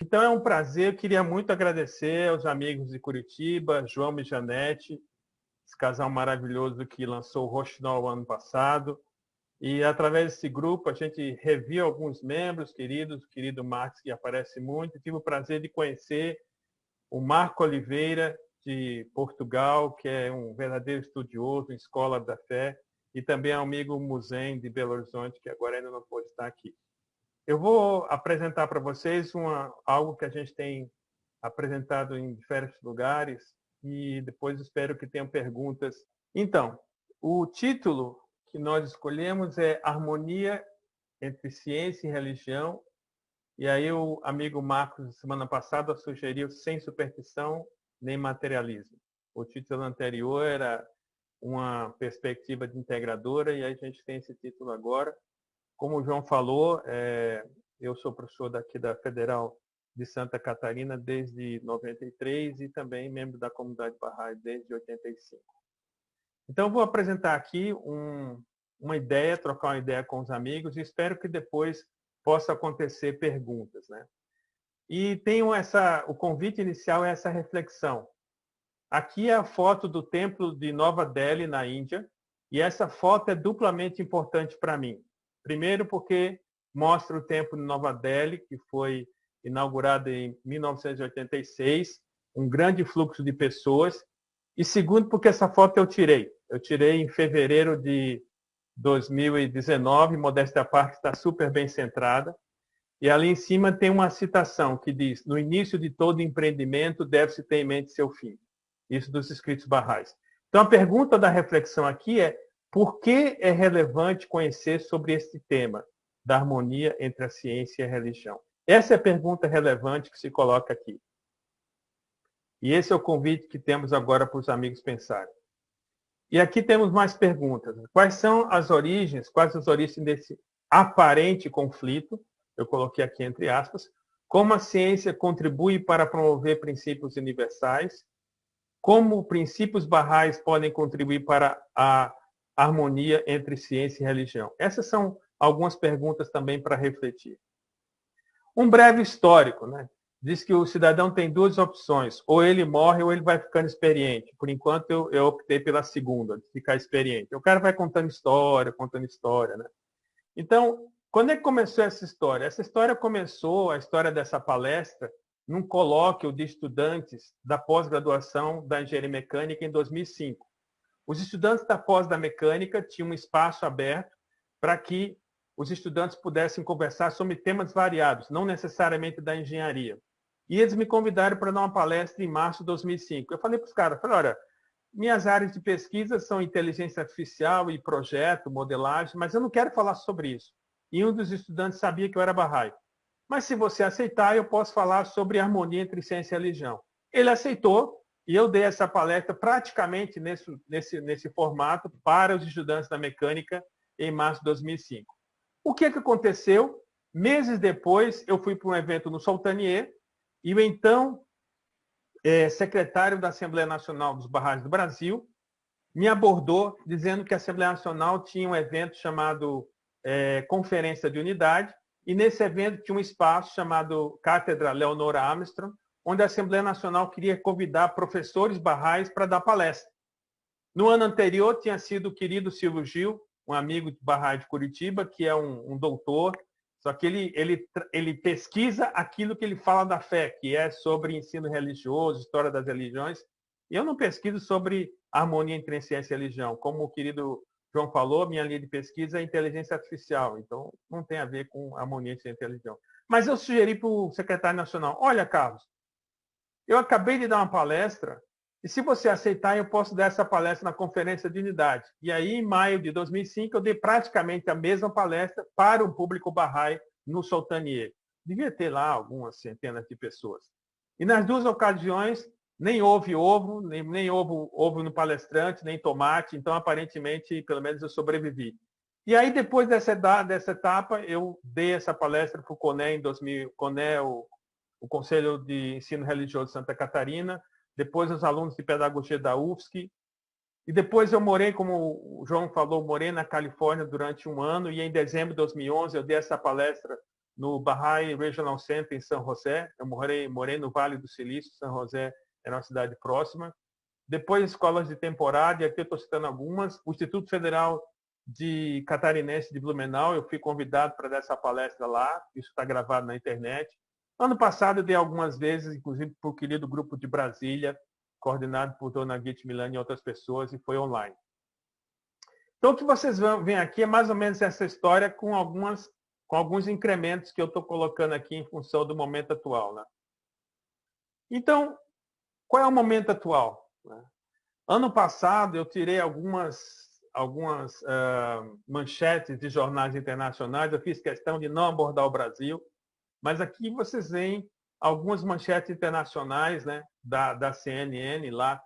Então é um prazer, eu queria muito agradecer aos amigos de Curitiba, João e Janete, esse casal maravilhoso que lançou o Roxinol ano passado. E através desse grupo a gente reviu alguns membros queridos, o querido Marcos, que aparece muito. Tive o prazer de conhecer o Marco Oliveira, de Portugal, que é um verdadeiro estudioso em Escola da Fé, e também ao amigo Muzen, de Belo Horizonte, que agora ainda não pôde estar aqui. Eu vou apresentar para vocês algo que a gente tem apresentado em diferentes lugares e depois espero que tenham perguntas. Então, o título que nós escolhemos é Harmonia entre Ciência e Religião. E aí o amigo Marcos, semana passada, sugeriu Sem Superstição nem Materialismo. O título anterior era Uma Perspectiva de Integradora, e aí a gente tem esse título agora. Como o João falou, eu sou professor daqui da Federal de Santa Catarina desde 93 e também membro da comunidade Bahá'í desde 85. Então, vou apresentar aqui uma ideia, trocar uma ideia com os amigos e espero que depois possa acontecer perguntas, né? E tenho o convite inicial é essa reflexão. Aqui é a foto do templo de Nova Delhi, na Índia, e essa foto é duplamente importante para mim. Primeiro, porque mostra o templo de Nova Delhi, que foi inaugurado em 1986, um grande fluxo de pessoas. E segundo, porque essa foto eu tirei. Eu tirei em fevereiro de 2019, modéstia à parte, está super bem centrada. E ali em cima tem uma citação que diz: no início de todo empreendimento deve-se ter em mente seu fim. Isso dos escritos Bahá'ís. Então a pergunta da reflexão aqui é: por que é relevante conhecer sobre este tema da harmonia entre a ciência e a religião? Essa é a pergunta relevante que se coloca aqui. E esse é o convite que temos agora para os amigos pensarem. E aqui temos mais perguntas. Quais são as origens, quais as origens desse aparente conflito? Eu coloquei aqui entre aspas. Como a ciência contribui para promover princípios universais? Como princípios Bahá'ís podem contribuir para a harmonia entre ciência e religião? Essas são algumas perguntas também para refletir. Um breve histórico, né? Diz que o cidadão tem duas opções: ou ele morre ou ele vai ficando experiente. Por enquanto, eu optei pela segunda, de ficar experiente. O cara vai contando história, né? Então, quando é que começou essa história? Essa história começou, a história dessa palestra, num colóquio de estudantes da pós-graduação da engenharia mecânica em 2005. Os estudantes da pós da mecânica tinham um espaço aberto para que os estudantes pudessem conversar sobre temas variados, não necessariamente da engenharia. E eles me convidaram para dar uma palestra em março de 2005. Eu falei para os caras, olha, minhas áreas de pesquisa são inteligência artificial e projeto, modelagem, mas eu não quero falar sobre isso. E um dos estudantes sabia que eu era Bahá'í. Mas se você aceitar, eu posso falar sobre harmonia entre ciência e religião. Ele aceitou e eu dei essa palestra praticamente nesse formato para os estudantes da mecânica em março de 2005. O que aconteceu? Meses depois, eu fui para um evento no Soltanier e o então secretário da Assembleia Nacional dos Bahá'ís do Brasil me abordou dizendo que a Assembleia Nacional tinha um evento chamado Conferência de Unidade, e nesse evento tinha um espaço chamado Cátedra Leonora Armstrong, onde a Assembleia Nacional queria convidar professores Bahá'ís para dar palestra. No ano anterior tinha sido o querido Silvio Gil, um amigo de Bahá'í de Curitiba, que é um doutor, só que ele pesquisa aquilo que ele fala da fé, que é sobre ensino religioso, história das religiões. E eu não pesquiso sobre harmonia entre ciência e religião. Como o querido João falou, minha linha de pesquisa é inteligência artificial, então não tem a ver com harmonia entre ciência e religião. Mas eu sugeri para o secretário nacional: olha, Carlos, eu acabei de dar uma palestra, e se você aceitar, eu posso dar essa palestra na Conferência de Unidade. E aí, em maio de 2005, eu dei praticamente a mesma palestra para o público Bahá'í no Soltanier. Devia ter lá algumas centenas de pessoas. E nas duas ocasiões, nem houve ovo, nem houve ovo no palestrante, nem tomate. Então, aparentemente, pelo menos eu sobrevivi. E aí, depois dessa etapa, eu dei essa palestra para o CONE em 2000, CONE, o Conselho de Ensino Religioso de Santa Catarina, depois os alunos de pedagogia da UFSC, e depois eu morei, como o João falou, morei na Califórnia durante um ano, e em dezembro de 2011 eu dei essa palestra no Baha'i Regional Center em São José. Eu morei no Vale do Silício, São José é uma cidade próxima. Depois, escolas de temporada, e aqui eu estou citando algumas. O Instituto Federal de Catarinense de Blumenau, eu fui convidado para dar essa palestra lá, isso está gravado na internet. Ano passado eu dei algumas vezes, inclusive para o querido grupo de Brasília, coordenado por Dona Git Milani e outras pessoas, e foi online. Então, o que vocês veem aqui é mais ou menos essa história com alguns incrementos que eu estou colocando aqui em função do momento atual, né? Então, qual é o momento atual? Ano passado, eu tirei algumas manchetes de jornais internacionais, eu fiz questão de não abordar o Brasil, mas aqui vocês veem algumas manchetes internacionais, né, da CNN lá,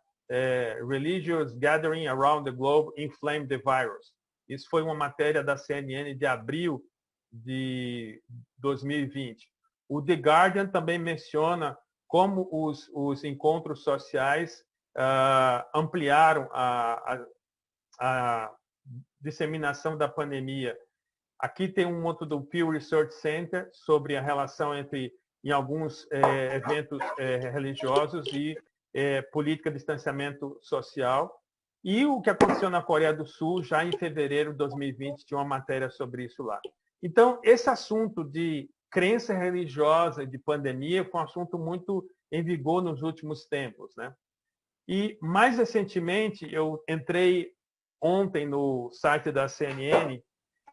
Religious Gathering Around the Globe Inflame the Virus. Isso foi uma matéria da CNN de abril de 2020. O The Guardian também menciona como os encontros sociais ampliaram a disseminação da pandemia. Aqui tem um outro do Pew Research Center sobre a relação entre, em alguns eventos religiosos e política de distanciamento social. E o que aconteceu na Coreia do Sul, já em fevereiro de 2020, tinha uma matéria sobre isso lá. Então, esse assunto de crença religiosa e de pandemia foi um assunto muito em vigor nos últimos tempos, né? E, mais recentemente, eu entrei ontem no site da CNN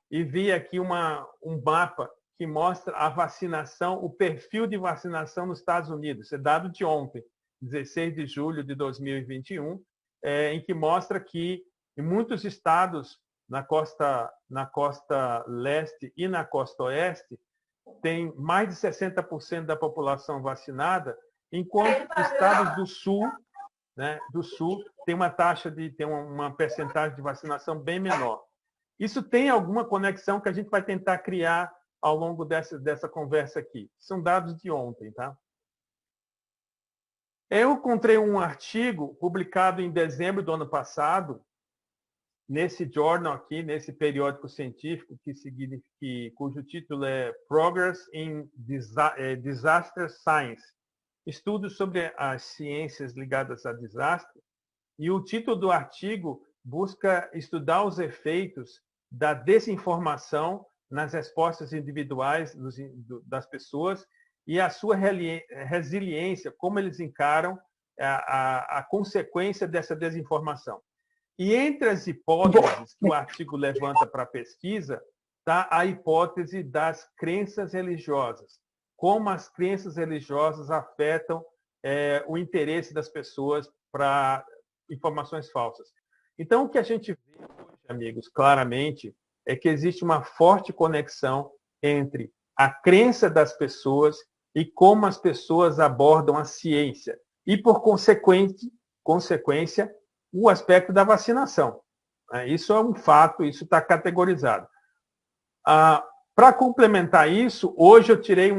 e vi aqui um mapa que mostra a vacinação, o perfil de vacinação nos Estados Unidos. Isso é dado de ontem, 16 de julho de 2021, em que mostra que em muitos estados na costa leste e na costa oeste tem mais de 60% da população vacinada, enquanto estados do sul, né, tem uma percentagem de vacinação bem menor. Isso tem alguma conexão que a gente vai tentar criar ao longo dessa conversa aqui. São dados de ontem, tá? Eu encontrei um artigo publicado em dezembro do ano passado, nesse journal aqui, nesse periódico científico, cujo título é Progress in Disaster Science, estudos sobre as ciências ligadas a desastre. E o título do artigo busca estudar os efeitos da desinformação nas respostas individuais das pessoas e a sua resiliência, como eles encaram a consequência dessa desinformação. E entre as hipóteses que o artigo levanta para a pesquisa, está a hipótese das crenças religiosas. Como as crenças religiosas afetam o interesse das pessoas para informações falsas. Então, o que a gente vê hoje, amigos, claramente, é que existe uma forte conexão entre a crença das pessoas e como as pessoas abordam a ciência. E, por consequência, o aspecto da vacinação. Isso é um fato, isso está categorizado. Para complementar isso, hoje eu tirei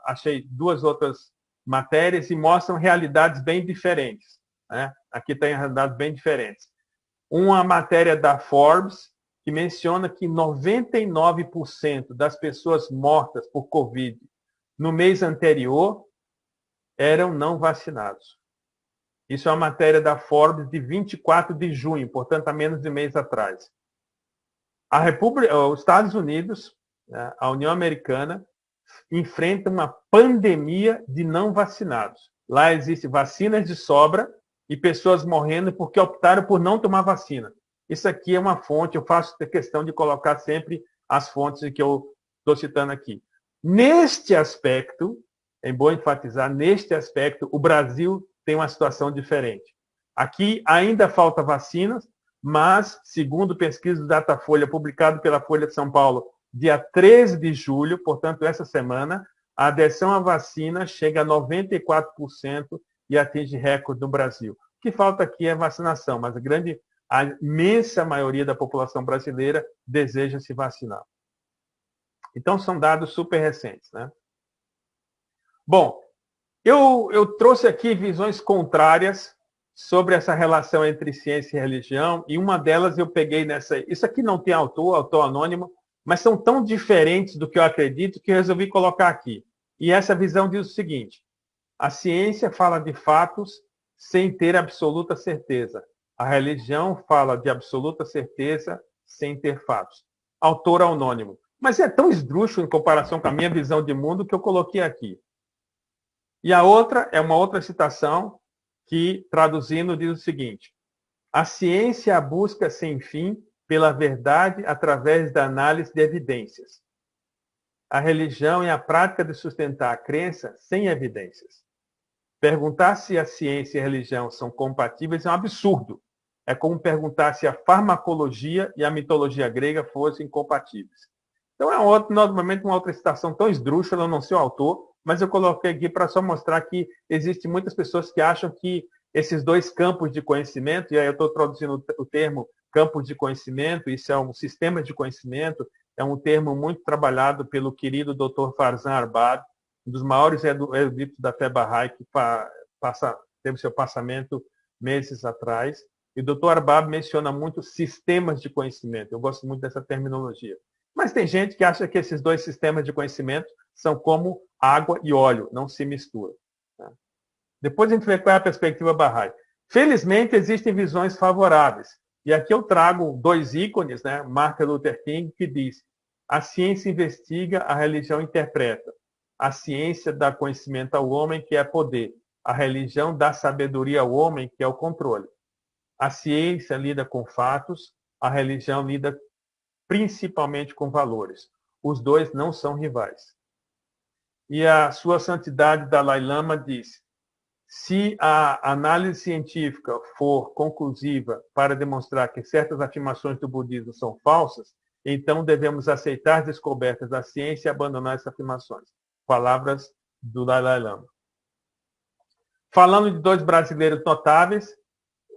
achei duas outras matérias e mostram realidades bem diferentes, né? Aqui tem realidades bem diferentes. Uma matéria da Forbes que menciona que 99% das pessoas mortas por Covid no mês anterior eram não vacinados. Isso é uma matéria da Forbes de 24 de junho, portanto, há menos de um mês atrás. Os Estados Unidos, a União Americana, enfrenta uma pandemia de não vacinados. Lá existem vacinas de sobra e pessoas morrendo porque optaram por não tomar vacina. Isso aqui é uma fonte, eu faço questão de colocar sempre as fontes que eu estou citando aqui. Neste aspecto, é bom enfatizar, neste aspecto, o Brasil tem uma situação diferente. Aqui ainda falta vacinas, mas, segundo pesquisa do Datafolha, publicado pela Folha de São Paulo, dia 13 de julho, portanto, essa semana, a adesão à vacina chega a 94% e atinge recorde no Brasil. O que falta aqui é vacinação, mas a imensa maioria da população brasileira deseja se vacinar. Então, são dados super recentes, né? Bom, eu trouxe aqui visões contrárias sobre essa relação entre ciência e religião, e uma delas eu peguei nessa... Isso aqui não tem autor anônimo, mas são tão diferentes do que eu acredito que eu resolvi colocar aqui. E essa visão diz o seguinte: a ciência fala de fatos sem ter absoluta certeza. A religião fala de absoluta certeza sem ter fatos. Autor anônimo. Mas é tão esdrúxulo em comparação com a minha visão de mundo que eu coloquei aqui. E a outra é uma outra citação que, traduzindo, diz o seguinte: a ciência busca sem fim pela verdade através da análise de evidências. A religião é a prática de sustentar a crença sem evidências. Perguntar se a ciência e a religião são compatíveis é um absurdo. É como perguntar se a farmacologia e a mitologia grega fossem compatíveis. Então, novamente, uma outra citação tão esdrúxula, eu não sei o autor, mas eu coloquei aqui para só mostrar que existem muitas pessoas que acham que esses dois campos de conhecimento, e aí eu estou traduzindo o termo campos de conhecimento, isso é um sistema de conhecimento, é um termo muito trabalhado pelo querido Dr. Farzan Arbad, um dos maiores eruditos da fé Bahá'í, que teve seu passamento meses atrás. E o Dr. Arbab menciona muito sistemas de conhecimento. Eu gosto muito dessa terminologia. Mas tem gente que acha que esses dois sistemas de conhecimento são como água e óleo, não se misturam. Depois a gente vê qual é a perspectiva Bahá'í. Felizmente, existem visões favoráveis. E aqui eu trago dois ícones, né? Martin Luther King, que diz: a ciência investiga, a religião interpreta. A ciência dá conhecimento ao homem, que é poder. A religião dá sabedoria ao homem, que é o controle. A ciência lida com fatos, a religião lida principalmente com valores. Os dois não são rivais. E a Sua Santidade Dalai Lama diz: se a análise científica for conclusiva para demonstrar que certas afirmações do budismo são falsas, então devemos aceitar as descobertas da ciência e abandonar essas afirmações. Palavras do Dalai Lama. Falando de dois brasileiros notáveis,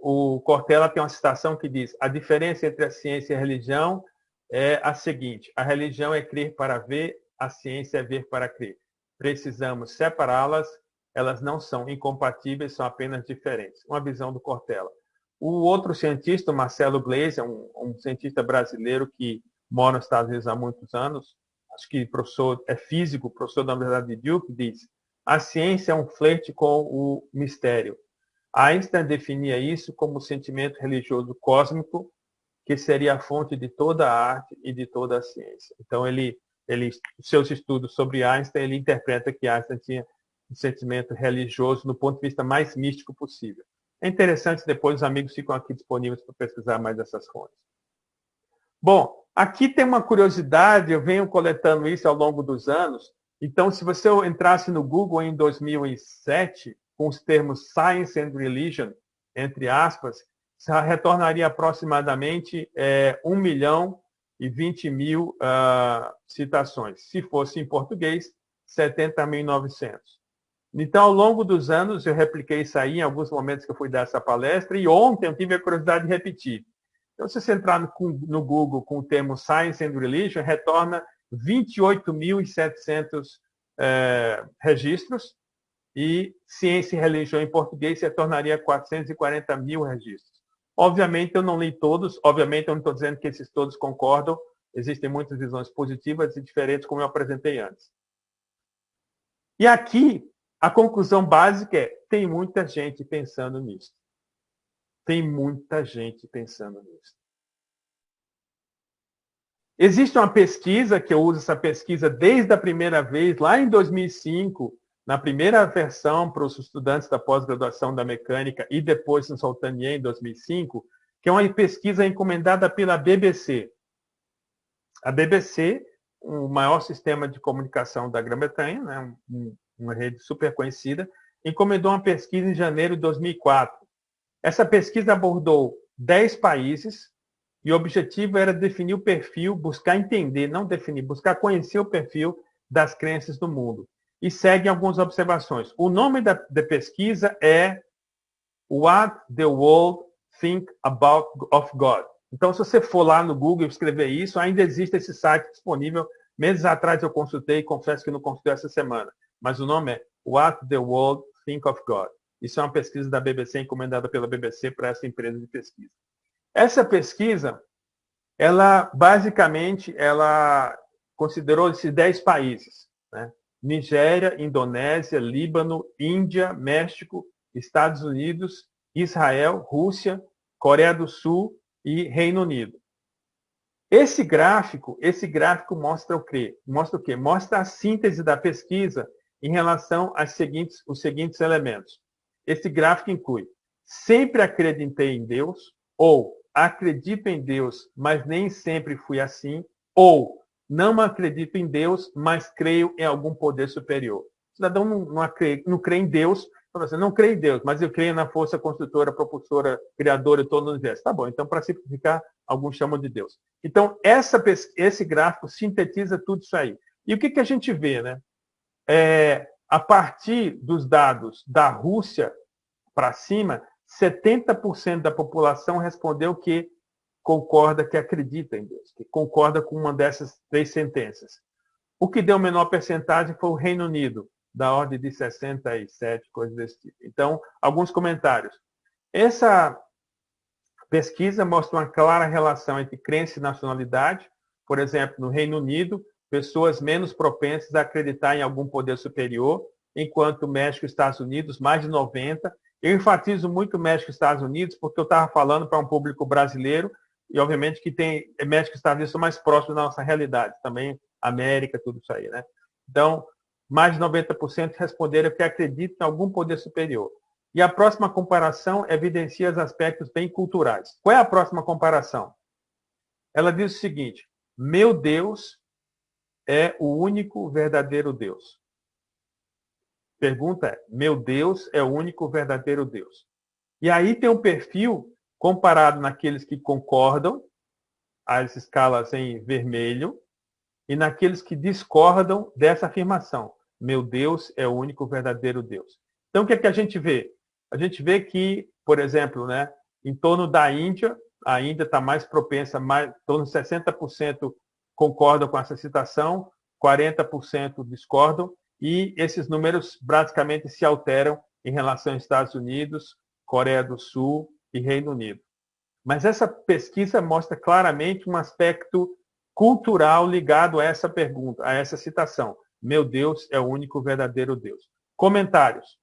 o Cortella tem uma citação que diz: a diferença entre a ciência e a religião é a seguinte: a religião é crer para ver, a ciência é ver para crer. Precisamos separá-las, elas não são incompatíveis, são apenas diferentes. Uma visão do Cortella. O outro cientista, Marcelo Gleiser, um cientista brasileiro que mora nos Estados Unidos há muitos anos, acho que professor, é físico, professor da Universidade de Duke, diz: a ciência é um flerte com o mistério. Einstein definia isso como o sentimento religioso cósmico, que seria a fonte de toda a arte e de toda a ciência. Então, seus estudos sobre Einstein, ele interpreta que Einstein tinha um sentimento religioso no ponto de vista mais místico possível. É interessante, depois os amigos ficam aqui disponíveis para pesquisar mais essas fontes. Bom, aqui tem uma curiosidade, eu venho coletando isso ao longo dos anos. Então, se você entrasse no Google em 2007, com os termos Science and Religion, entre aspas, retornaria aproximadamente 1.020.000 citações. Se fosse em português, 70.900. Então, ao longo dos anos, eu repliquei isso aí em alguns momentos que eu fui dar essa palestra, e ontem eu tive a curiosidade de repetir. Então, se você entrar no Google com o termo Science and Religion, retorna 28.700 registros, e ciência e religião em português se tornaria 440.000 registros. Obviamente, eu não li todos, obviamente, eu não estou dizendo que esses todos concordam, existem muitas visões positivas e diferentes, como eu apresentei antes. E aqui, a conclusão básica é: tem muita gente pensando nisso. Tem muita gente pensando nisso. Existe uma pesquisa, que eu uso essa pesquisa desde a primeira vez, lá em 2005, na primeira versão para os estudantes da pós-graduação da mecânica e depois no Soltanier em 2005, que é uma pesquisa encomendada pela BBC. A BBC, o maior sistema de comunicação da Grã-Bretanha, né, uma rede super conhecida, encomendou uma pesquisa em janeiro de 2004. Essa pesquisa abordou 10 países e o objetivo era definir o perfil, buscar entender, não definir, buscar conhecer o perfil das crenças do mundo. E seguem algumas observações. O nome da pesquisa é What the World Think About of God. Então, se você for lá no Google e escrever isso, ainda existe esse site disponível. Meses atrás eu consultei, confesso que não consultei essa semana. Mas o nome é What the World Think of God. Isso é uma pesquisa da BBC, encomendada pela BBC para essa empresa de pesquisa. Essa pesquisa, ela basicamente ela considerou esses 10 países, né? Nigéria, Indonésia, Líbano, Índia, México, Estados Unidos, Israel, Rússia, Coreia do Sul e Reino Unido. Esse gráfico mostra o quê? Mostra a síntese da pesquisa em relação os seguintes elementos. Esse gráfico inclui: sempre acreditei em Deus, ou acredito em Deus, mas nem sempre fui assim, ou não acredito em Deus, mas creio em algum poder superior. O cidadão não crê em Deus, fala assim, não creio em Deus, mas eu creio na força construtora, propulsora, criadora de todo o universo. Tá bom, então para simplificar, alguns chamam de Deus. Então, esse gráfico sintetiza tudo isso aí. E o que a gente vê, né? A partir dos dados da Rússia para cima, 70% da população respondeu que concorda, que acredita em Deus, que concorda com uma dessas 3 sentenças. O que deu menor percentagem foi o Reino Unido, da ordem de 67, coisas desse tipo. Então, alguns comentários. Essa pesquisa mostra uma clara relação entre crença e nacionalidade. Por exemplo, no Reino Unido, pessoas menos propensas a acreditar em algum poder superior, enquanto México e Estados Unidos, mais de 90%. Eu enfatizo muito México e Estados Unidos porque eu estava falando para um público brasileiro e, obviamente, que tem México e Estados Unidos são mais próximos da nossa realidade. Também América, tudo isso aí, né? Então, mais de 90% responderam que acreditam em algum poder superior. E a próxima comparação evidencia os aspectos bem culturais. Qual é a próxima comparação? Ela diz o seguinte: meu Deus é o único verdadeiro Deus. Pergunta é: meu Deus é o único verdadeiro Deus? E aí tem um perfil comparado naqueles que concordam, as escalas em vermelho, e naqueles que discordam dessa afirmação. Meu Deus é o único verdadeiro Deus. Então, o que é que a gente vê? A gente vê que, por exemplo, né, em torno da Índia, a Índia está mais propensa, em torno de 60% concordam com essa citação, 40% discordam, e esses números basicamente se alteram em relação aos Estados Unidos, Coreia do Sul e Reino Unido. Mas essa pesquisa mostra claramente um aspecto cultural ligado a essa pergunta, a essa citação. Meu Deus é o único verdadeiro Deus. Comentários.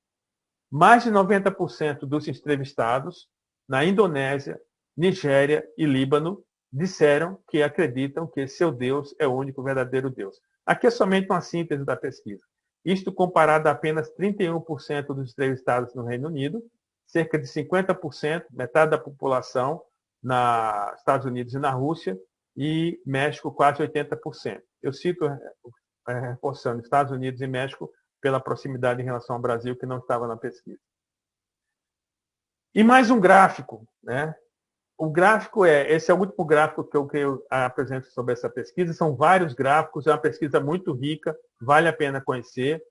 Mais de 90% dos entrevistados na Indonésia, Nigéria e Líbano disseram que acreditam que seu Deus é o único verdadeiro Deus. Aqui é somente uma síntese da pesquisa. Isto comparado a apenas 31% dos entrevistados no Reino Unido, cerca de 50%, metade da população, nos Estados Unidos e na Rússia, e México quase 80%. Eu cito, reforçando, Estados Unidos e México pela proximidade em relação ao Brasil, que não estava na pesquisa. E mais um gráfico, né? O gráfico esse é o último gráfico que eu apresento sobre essa pesquisa, são vários gráficos, é uma pesquisa muito rica, vale a pena conhecer.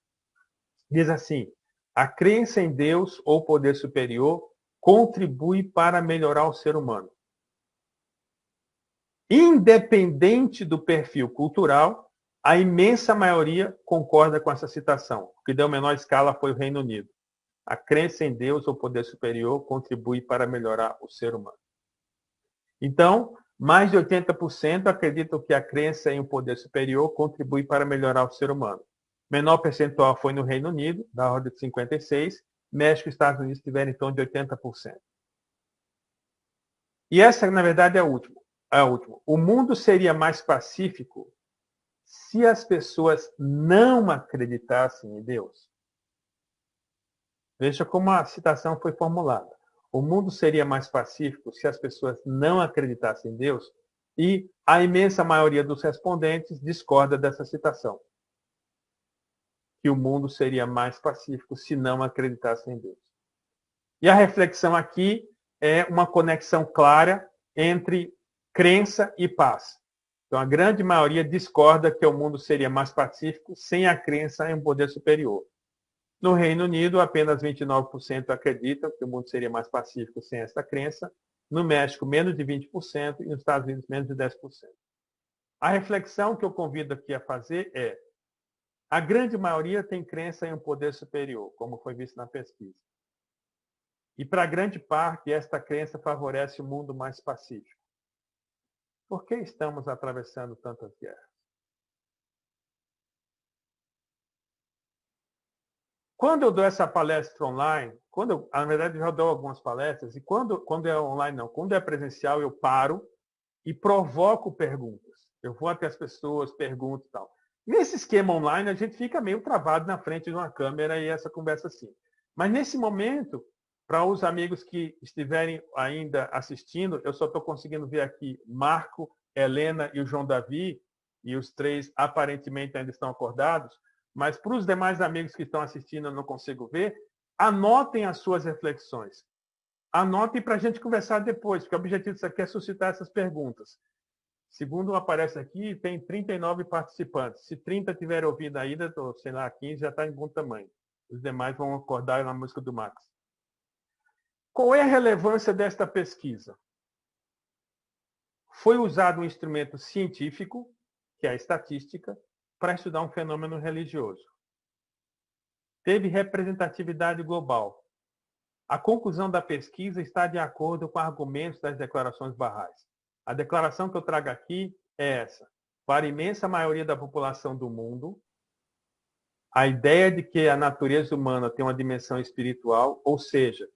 Diz assim: a crença em Deus ou poder superior contribui para melhorar o ser humano. Independente do perfil cultural, a imensa maioria concorda com essa citação. O que deu menor escala foi o Reino Unido. A crença em Deus ou poder superior contribui para melhorar o ser humano. Então, mais de 80% acreditam que a crença em um poder superior contribui para melhorar o ser humano. Menor percentual foi no Reino Unido, da ordem de 56%. México e Estados Unidos tiveram em torno de 80%. E essa, na verdade, é a última. O mundo seria mais pacífico se as pessoas não acreditassem em Deus. Veja como a citação foi formulada. O mundo seria mais pacífico se as pessoas não acreditassem em Deus, e a imensa maioria dos respondentes discorda dessa citação. Que o mundo seria mais pacífico se não acreditassem em Deus. E a reflexão aqui é uma conexão clara entre crença e paz. Então, a grande maioria discorda que o mundo seria mais pacífico sem a crença em um poder superior. No Reino Unido, apenas 29% acreditam que o mundo seria mais pacífico sem essa crença. No México, menos de 20% e nos Estados Unidos, menos de 10%. A reflexão que eu convido aqui a fazer é: a grande maioria tem crença em um poder superior, como foi visto na pesquisa. E para grande parte, esta crença favorece um mundo mais pacífico. Por que estamos atravessando tantas guerras? Quando eu dou essa palestra online, na verdade, eu já dou algumas palestras, e quando é online, não, quando é presencial, eu paro e provoco perguntas. Eu vou até as pessoas, pergunto e tal. Nesse esquema online, a gente fica meio travado na frente de uma câmera e essa conversa assim. Mas nesse momento, para os amigos que estiverem ainda assistindo, eu só estou conseguindo ver aqui Marco, Helena e o João Davi, e os três aparentemente ainda estão acordados, mas para os demais amigos que estão assistindo eu não consigo ver, anotem as suas reflexões. Anotem para a gente conversar depois, porque o objetivo disso aqui é suscitar essas perguntas. Segundo aparece aqui, tem 39 participantes. Se 30 tiverem ouvido ainda, sei lá, 15 já está em bom tamanho. Os demais vão acordar na música do Max. Qual é a relevância desta pesquisa? Foi usado um instrumento científico, que é a estatística, para estudar um fenômeno religioso. Teve representatividade global. A conclusão da pesquisa está de acordo com argumentos das declarações barrais. A declaração que eu trago aqui é essa. Para a imensa maioria da população do mundo, a ideia de que a natureza humana tem uma dimensão espiritual, ou seja,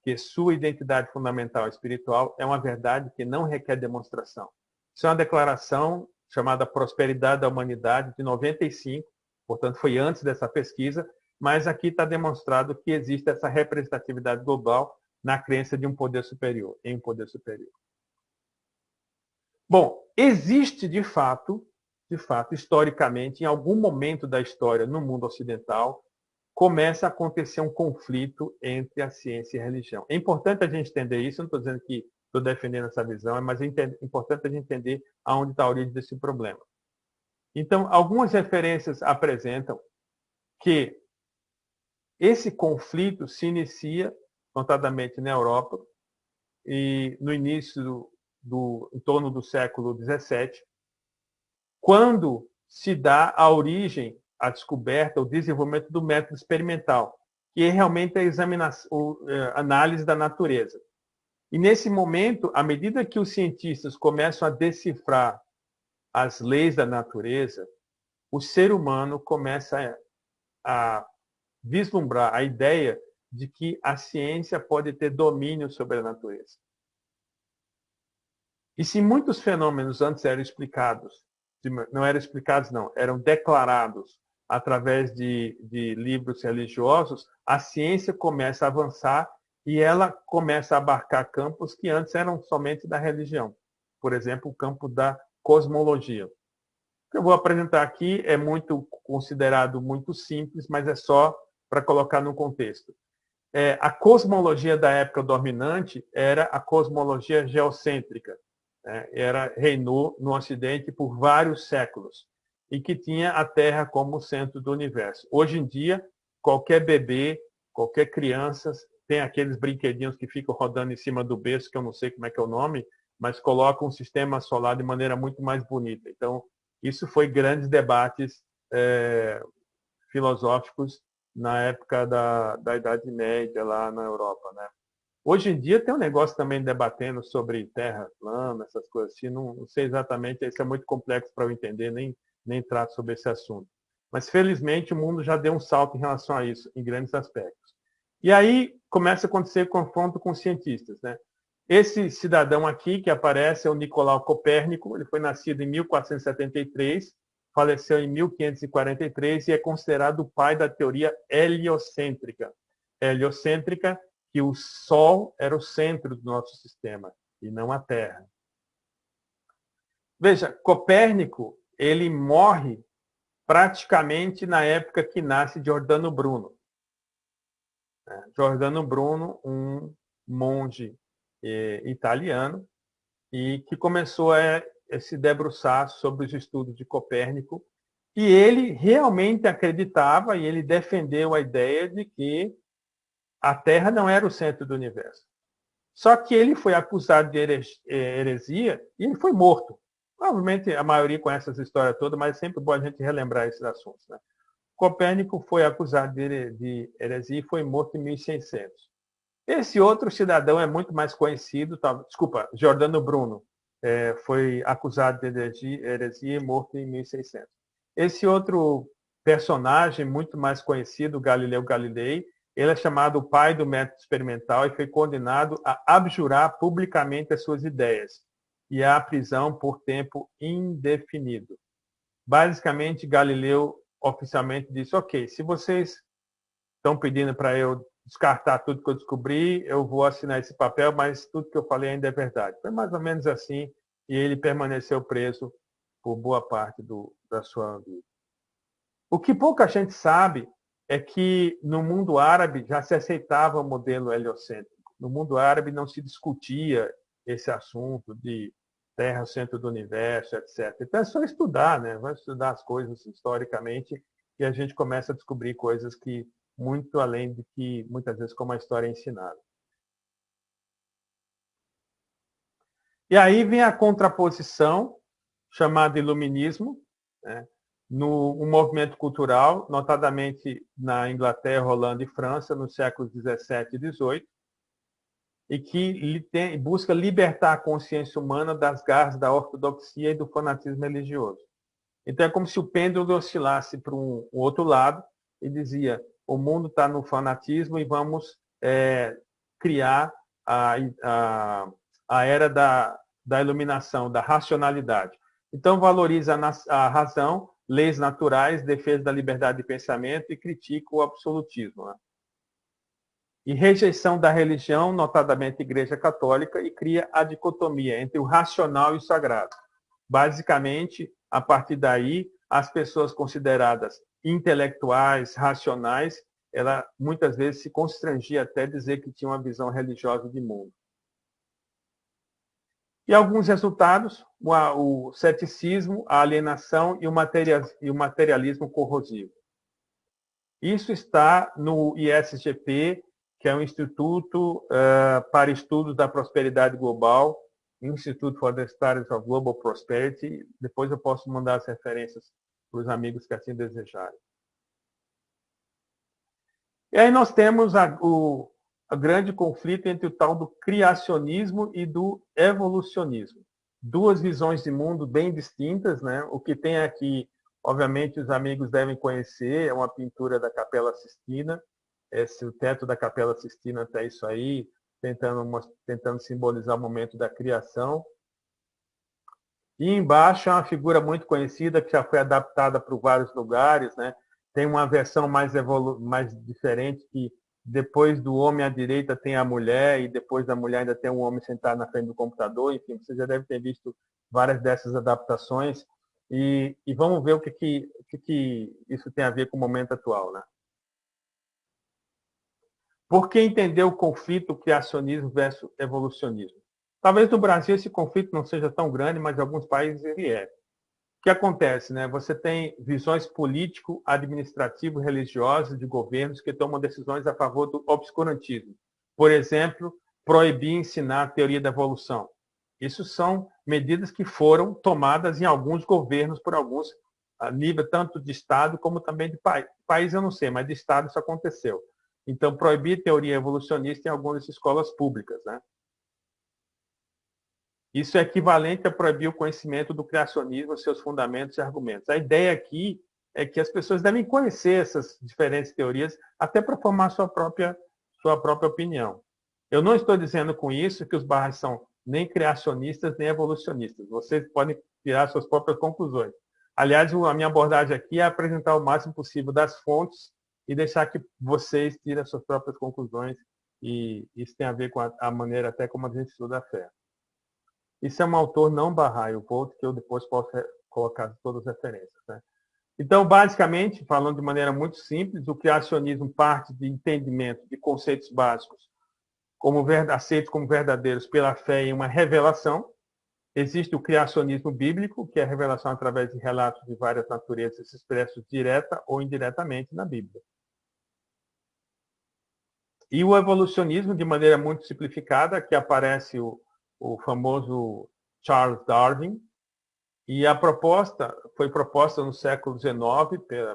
que sua identidade fundamental é espiritual, é uma verdade que não requer demonstração. Isso é uma declaração chamada Prosperidade da Humanidade, de 95, portanto foi antes dessa pesquisa, mas aqui está demonstrado que existe essa representatividade global na crença de um poder superior, em um poder superior. Bom, existe de fato, historicamente, em algum momento da história no mundo ocidental, começa a acontecer um conflito entre a ciência e a religião. É importante a gente entender isso, não estou dizendo que estou defendendo essa visão, mas é importante a gente entender aonde está a origem desse problema. Então, algumas referências apresentam que esse conflito se inicia, notadamente na Europa, e no início em torno do século XVII, quando se dá a origem, a descoberta, o desenvolvimento do método experimental, que é realmente a análise da natureza. E nesse momento, à medida que os cientistas começam a decifrar as leis da natureza, o ser humano começa a vislumbrar a ideia de que a ciência pode ter domínio sobre a natureza. E se muitos fenômenos antes eram explicados, não eram explicados, não, eram declarados através de livros religiosos, a ciência começa a avançar e ela começa a abarcar campos que antes eram somente da religião. Por exemplo, o campo da cosmologia. O que eu vou apresentar aqui é considerado muito simples, mas é só para colocar no contexto. A cosmologia da época dominante era a cosmologia geocêntrica. Reinou no Ocidente por vários séculos e que tinha a Terra como centro do universo. Hoje em dia, qualquer bebê, qualquer criança, tem aqueles brinquedinhos que ficam rodando em cima do berço, que eu não sei como é que é o nome, mas colocam um sistema solar de maneira muito mais bonita. Então, isso foi grandes debates filosóficos na época da Idade Média, lá na Europa, né? Hoje em dia tem um negócio também debatendo sobre terra plana, essas coisas assim, não sei exatamente, isso é muito complexo para eu entender, nem trato sobre esse assunto. Mas, felizmente, o mundo já deu um salto em relação a isso, em grandes aspectos. E aí começa a acontecer confronto com os cientistas, né? Esse cidadão aqui que aparece é o Nicolau Copérnico, ele foi nascido em 1473, faleceu em 1543 e é considerado o pai da teoria heliocêntrica. Heliocêntrica, que o Sol era o centro do nosso sistema e não a Terra. Veja, Copérnico, ele morre praticamente na época que nasce Giordano Bruno. Giordano Bruno, um monge italiano, e que começou a se debruçar sobre os estudos de Copérnico, e ele realmente acreditava e ele defendeu a ideia de que a Terra não era o centro do universo. Só que ele foi acusado de heresia e ele foi morto. Provavelmente a maioria conhece essa história toda, mas é sempre bom a gente relembrar esses assuntos, né? Copérnico foi acusado de heresia e foi morto em 1600. Esse outro cidadão é muito mais conhecido, Giordano Bruno. foi acusado de heresia e morto em 1600. Esse outro personagem muito mais conhecido, Galileu Galilei, ele é chamado o pai do método experimental e foi condenado a abjurar publicamente as suas ideias e à prisão por tempo indefinido. Basicamente, Galileu oficialmente disse: ok, se vocês estão pedindo para eu descartar tudo que eu descobri, eu vou assinar esse papel, mas tudo que eu falei ainda é verdade. Foi mais ou menos assim, e ele permaneceu preso por boa parte da sua vida. O que pouca gente sabe é que no mundo árabe já se aceitava o modelo heliocêntrico. No mundo árabe não se discutia esse assunto de Terra, o centro do universo, etc. Então é só estudar, né? Vai estudar as coisas historicamente e a gente começa a descobrir coisas que muito além do que muitas vezes como a história é ensinada. E aí vem a contraposição chamada iluminismo, né? No um movimento cultural, notadamente na Inglaterra, Holanda e França, nos séculos 17 e 18, e que busca libertar a consciência humana das garras da ortodoxia e do fanatismo religioso. Então é como se o pêndulo oscilasse para um outro lado e dizia: o mundo está no fanatismo e vamos criar a era da iluminação, da racionalidade. Então valoriza a razão, leis naturais, defesa da liberdade de pensamento e critica o absolutismo. Né? E rejeição da religião, notadamente a Igreja Católica, e cria a dicotomia entre o racional e o sagrado. Basicamente, a partir daí, as pessoas consideradas intelectuais, racionais, ela muitas vezes se constrangia até dizer que tinha uma visão religiosa de mundo. E alguns resultados: o ceticismo, a alienação e o materialismo corrosivo. Isso está no ISGP, que é um Instituto para Estudos da Prosperidade Global, Institute for the Studies of Global Prosperity. Depois eu posso mandar as referências para os amigos que assim desejarem. E aí nós temos o grande conflito entre o tal do criacionismo e do evolucionismo. Duas visões de mundo bem distintas, né? O que tem aqui, obviamente, os amigos devem conhecer, é uma pintura da Capela Sistina. O teto da Capela Sistina está isso aí, tentando simbolizar o momento da criação. E embaixo é uma figura muito conhecida que já foi adaptada para vários lugares, né? Tem uma versão mais diferente, que depois do homem à direita tem a mulher e depois da mulher ainda tem um homem sentado na frente do computador. Enfim, você já deve ter visto várias dessas adaptações. E vamos ver o que isso tem a ver com o momento atual, né? Por que entender o conflito criacionismo versus evolucionismo? Talvez no Brasil esse conflito não seja tão grande, mas em alguns países ele é. O que acontece, né? Você tem visões político, administrativo, religiosas de governos que tomam decisões a favor do obscurantismo. Por exemplo, proibir ensinar a teoria da evolução. Isso são medidas que foram tomadas em alguns governos por alguns, a nível tanto de Estado como também de país. País eu não sei, mas de Estado isso aconteceu. Então, proibir teoria evolucionista em algumas escolas públicas, né? Isso é equivalente a proibir o conhecimento do criacionismo, seus fundamentos e argumentos. A ideia aqui é que as pessoas devem conhecer essas diferentes teorias até para formar sua própria opinião. Eu não estou dizendo com isso que os barras são nem criacionistas nem evolucionistas. Vocês podem tirar suas próprias conclusões. Aliás, a minha abordagem aqui é apresentar o máximo possível das fontes e deixar que vocês tirem as suas próprias conclusões, e isso tem a ver com a maneira até como a gente estuda a fé. Isso é um autor não Bahá'í, o Volt, que eu depois posso colocar todas as referências. Né? Então, basicamente, falando de maneira muito simples, o criacionismo parte de entendimento de conceitos básicos aceitos como verdadeiros pela fé em uma revelação. Existe o criacionismo bíblico, que é a revelação através de relatos de várias naturezas expressos direta ou indiretamente na Bíblia. E o evolucionismo, de maneira muito simplificada, que aparece o famoso Charles Darwin, e a proposta foi proposta no século XIX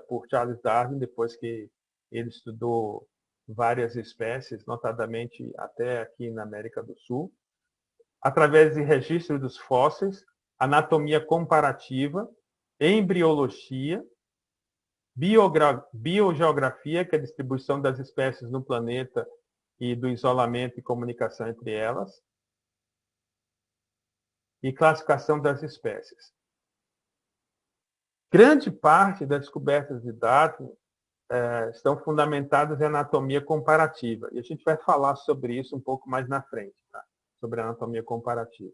por Charles Darwin, depois que ele estudou várias espécies, notadamente até aqui na América do Sul. através de registro dos fósseis, anatomia comparativa, embriologia, biogeografia, que é a distribuição das espécies no planeta e do isolamento e comunicação entre elas, e classificação das espécies. Grande parte das descobertas de Darwin estão fundamentadas em anatomia comparativa. E a gente vai falar sobre isso um pouco mais na frente, tá? Sobre a anatomia comparativa.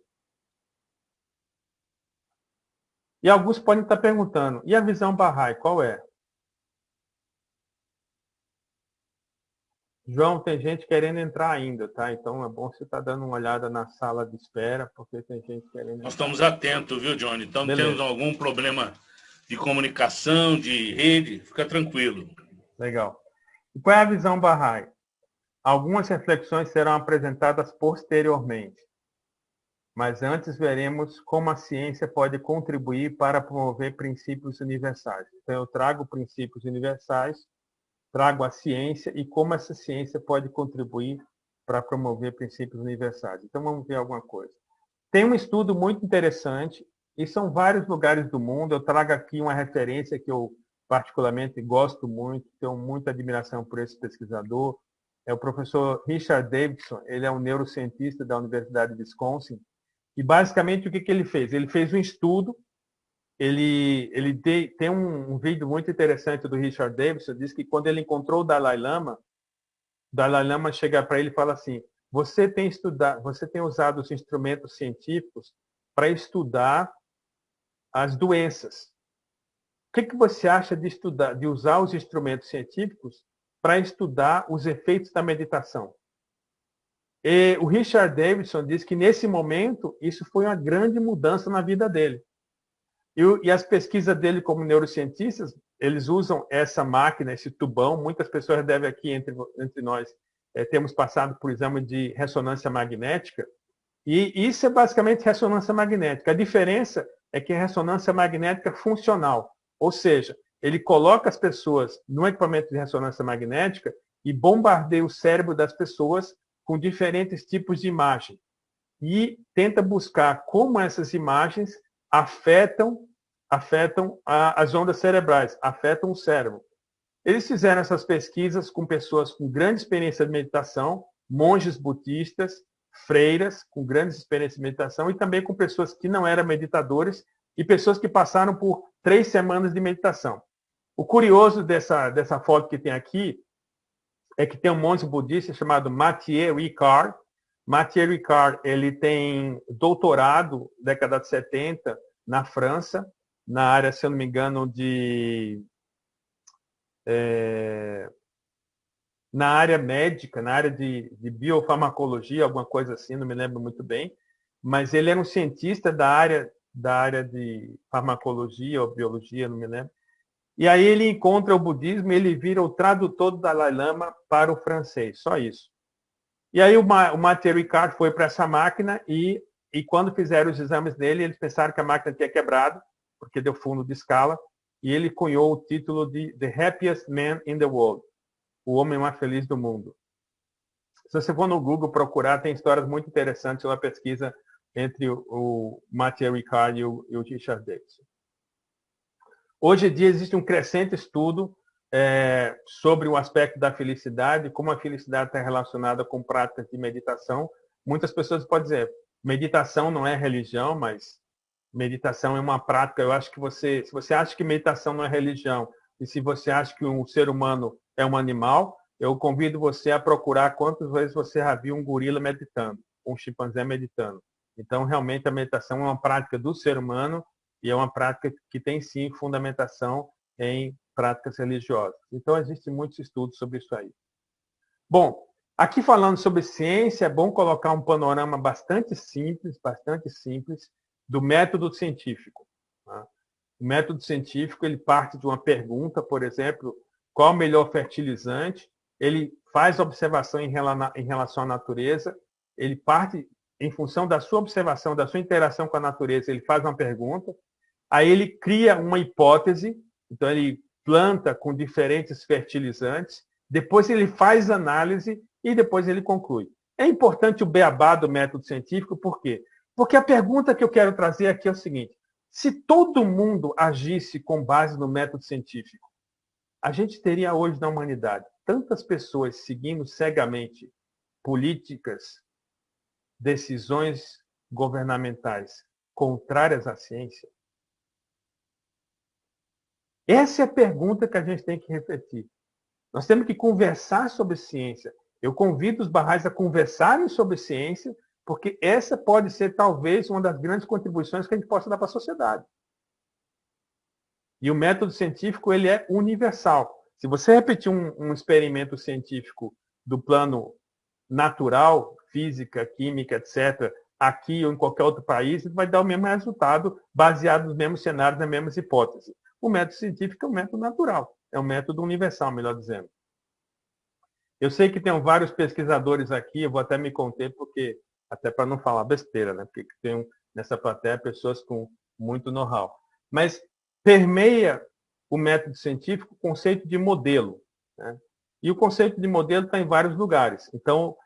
E alguns podem estar perguntando, e a visão Bahá'í, qual é? João, tem gente querendo entrar ainda, tá? Então é bom você estar dando uma olhada na sala de espera, porque tem gente querendo entrar. Nós estamos atentos, viu, Johnny? Então, Beleza. temos algum problema de comunicação, de rede, fica tranquilo. Legal. E qual é a visão Bahá'í? Algumas reflexões serão apresentadas posteriormente, mas antes veremos como a ciência pode contribuir para promover princípios universais. Então, eu trago princípios universais, trago a ciência e como essa ciência pode contribuir para promover princípios universais. Então, vamos ver alguma coisa. Tem um estudo muito interessante, e são vários lugares do mundo. Eu trago aqui uma referência que eu particularmente gosto muito, tenho muita admiração por esse pesquisador. É o professor Richard Davidson, ele é um neurocientista da Universidade de Wisconsin, e basicamente o que ele fez? Ele fez um estudo, ele tem um vídeo muito interessante do Richard Davidson, diz que quando ele encontrou o Dalai Lama chega para ele e fala assim, você tem usado os instrumentos científicos para estudar as doenças. O que você acha de usar os instrumentos científicos para estudar os efeitos da meditação? E o Richard Davidson diz que, nesse momento, isso foi uma grande mudança na vida dele. E as pesquisas dele como neurocientistas, eles usam essa máquina, esse tubão. Muitas pessoas devem aqui, entre nós, temos passado por exame de ressonância magnética. E isso é basicamente ressonância magnética. A diferença é que é ressonância magnética funcional. Ou seja, ele coloca as pessoas no equipamento de ressonância magnética e bombardeia o cérebro das pessoas com diferentes tipos de imagem. E tenta buscar como essas imagens afetam as ondas cerebrais, afetam o cérebro. Eles fizeram essas pesquisas com pessoas com grande experiência de meditação, monges budistas, freiras com grandes experiências de meditação e também com pessoas que não eram meditadores e pessoas que passaram por 3 semanas de meditação. O curioso dessa foto que tem aqui é que tem um monge budista chamado Mathieu Ricard. Mathieu Ricard, ele tem doutorado na década de 70 na França, na área, se eu não me engano, na área médica, na área de biofarmacologia, alguma coisa assim, não me lembro muito bem, mas ele era um cientista da área de farmacologia ou biologia, não me lembro. E aí ele encontra o budismo e ele vira o tradutor do Dalai Lama para o francês, só isso. E aí o Mathieu Ricard foi para essa máquina e quando fizeram os exames dele, eles pensaram que a máquina tinha quebrado, porque deu fundo de escala, e ele cunhou o título de The Happiest Man in the World, o homem mais feliz do mundo. Se você for no Google procurar, tem histórias muito interessantes sobre a pesquisa entre o Mathieu Ricard e o Richard Davidson. Hoje em dia existe um crescente estudo sobre o aspecto da felicidade, como a felicidade está relacionada com práticas de meditação. Muitas pessoas podem dizer, meditação não é religião, mas meditação é uma prática. Eu acho que se você acha que meditação não é religião, e se você acha que um ser humano é um animal, eu convido você a procurar quantas vezes você já viu um gorila meditando, um chimpanzé meditando. Então, realmente, a meditação é uma prática do ser humano e é uma prática que tem, sim, fundamentação em práticas religiosas. Então, existem muitos estudos sobre isso aí. Bom, aqui falando sobre ciência, é bom colocar um panorama bastante simples do método científico. Tá? O método científico, ele parte de uma pergunta, por exemplo, qual o melhor fertilizante? Ele faz observação em relação à natureza, ele parte em função da sua observação, da sua interação com a natureza, ele faz uma pergunta, aí ele cria uma hipótese, então ele planta com diferentes fertilizantes, depois ele faz análise e depois ele conclui. É importante o beabá do método científico, por quê? Porque a pergunta que eu quero trazer aqui é o seguinte: se todo mundo agisse com base no método científico, a gente teria hoje na humanidade tantas pessoas seguindo cegamente políticas, decisões governamentais contrárias à ciência? Essa é a pergunta que a gente tem que refletir. Nós temos que conversar sobre ciência. Eu convido os Baha'is a conversarem sobre ciência, porque essa pode ser talvez uma das grandes contribuições que a gente possa dar para a sociedade. E o método científico ele é universal. Se você repetir um experimento científico do plano natural, física, química, etc., aqui ou em qualquer outro país, vai dar o mesmo resultado baseado nos mesmos cenários, nas mesmas hipóteses. O método científico é um método natural, é um método universal, melhor dizendo. Eu sei que tem vários pesquisadores aqui, eu vou até me conter, porque até para não falar besteira, né? Porque tem nessa plateia pessoas com muito know-how. Mas permeia o método científico o conceito de modelo, né? E o conceito de modelo está em vários lugares. Então,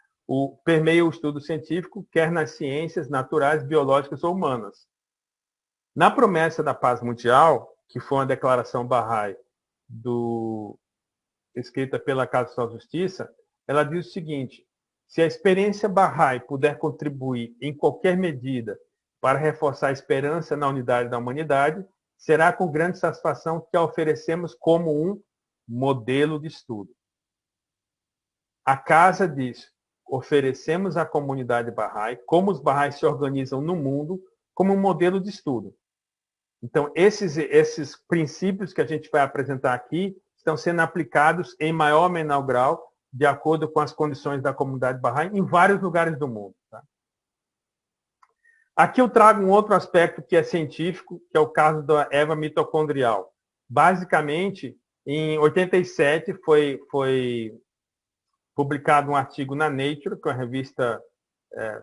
permeia o estudo científico, quer nas ciências naturais, biológicas ou humanas. Na promessa da paz mundial, que foi uma declaração Bahá'í escrita pela Casa de Justiça, ela diz o seguinte: se a experiência Bahá'í puder contribuir em qualquer medida para reforçar a esperança na unidade da humanidade, será com grande satisfação que a oferecemos como um modelo de estudo. A Casa diz: oferecemos à comunidade Bahá'í como os Bahá'ís se organizam no mundo como um modelo de estudo. Então, esses princípios que a gente vai apresentar aqui estão sendo aplicados em maior ou menor grau, de acordo com as condições da comunidade Bahá'í, em vários lugares do mundo. Tá? Aqui eu trago um outro aspecto que é científico, que é o caso da Eva mitocondrial. Basicamente, em 87 foi publicado um artigo na Nature, que é uma revista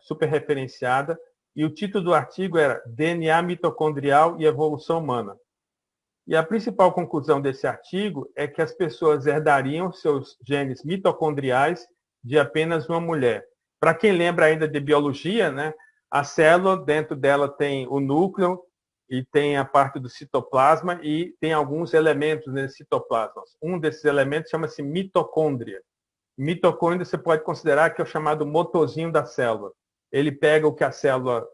super referenciada, e o título do artigo era DNA mitocondrial e evolução humana. E a principal conclusão desse artigo é que as pessoas herdariam seus genes mitocondriais de apenas uma mulher. Para quem lembra ainda de biologia, né, a célula, dentro dela tem o núcleo e tem a parte do citoplasma e tem alguns elementos nesse citoplasma. Um desses elementos chama-se mitocôndria. Mitocôndria você pode considerar que é o chamado motorzinho da célula. Ele pega o que a célula,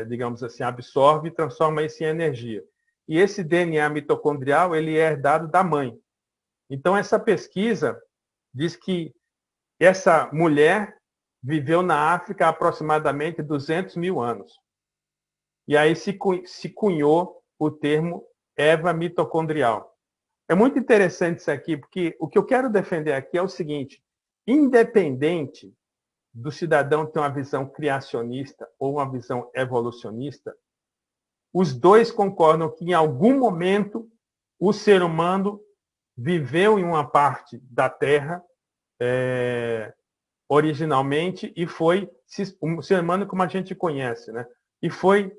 digamos assim, absorve e transforma isso em energia. E esse DNA mitocondrial ele é herdado da mãe. Então, essa pesquisa diz que essa mulher viveu na África há aproximadamente 200 mil anos. E aí se cunhou o termo Eva mitocondrial. É muito interessante isso aqui, porque o que eu quero defender aqui é o seguinte: independente do cidadão ter uma visão criacionista ou uma visão evolucionista, os dois concordam que em algum momento o ser humano viveu em uma parte da Terra originalmente e foi um ser humano como a gente conhece, né? E foi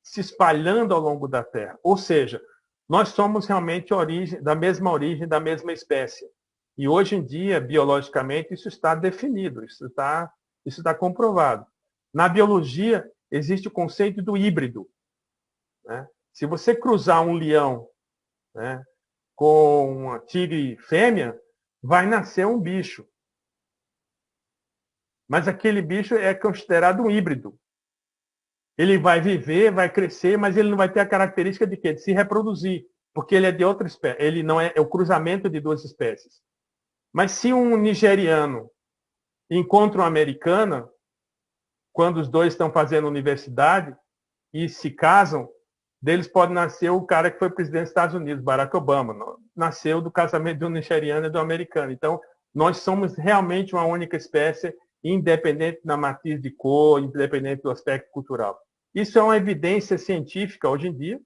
se espalhando ao longo da Terra. Ou seja, nós somos realmente da mesma espécie. E hoje em dia, biologicamente, isso está definido, isso está comprovado. Na biologia, existe o conceito do híbrido. Né? Se você cruzar um leão, né, com uma tigre fêmea, vai nascer um bicho. Mas aquele bicho é considerado um híbrido. Ele vai viver, vai crescer, mas ele não vai ter a característica de quê? De se reproduzir, porque ele é de outra espécie. Ele não é o cruzamento de duas espécies. Mas se um nigeriano encontra uma americana, quando os dois estão fazendo universidade e se casam, deles pode nascer o cara que foi presidente dos Estados Unidos, Barack Obama. Nasceu do casamento de um nigeriano e do americano. Então, nós somos realmente uma única espécie, independente da matriz de cor, independente do aspecto cultural. Isso é uma evidência científica hoje em dia.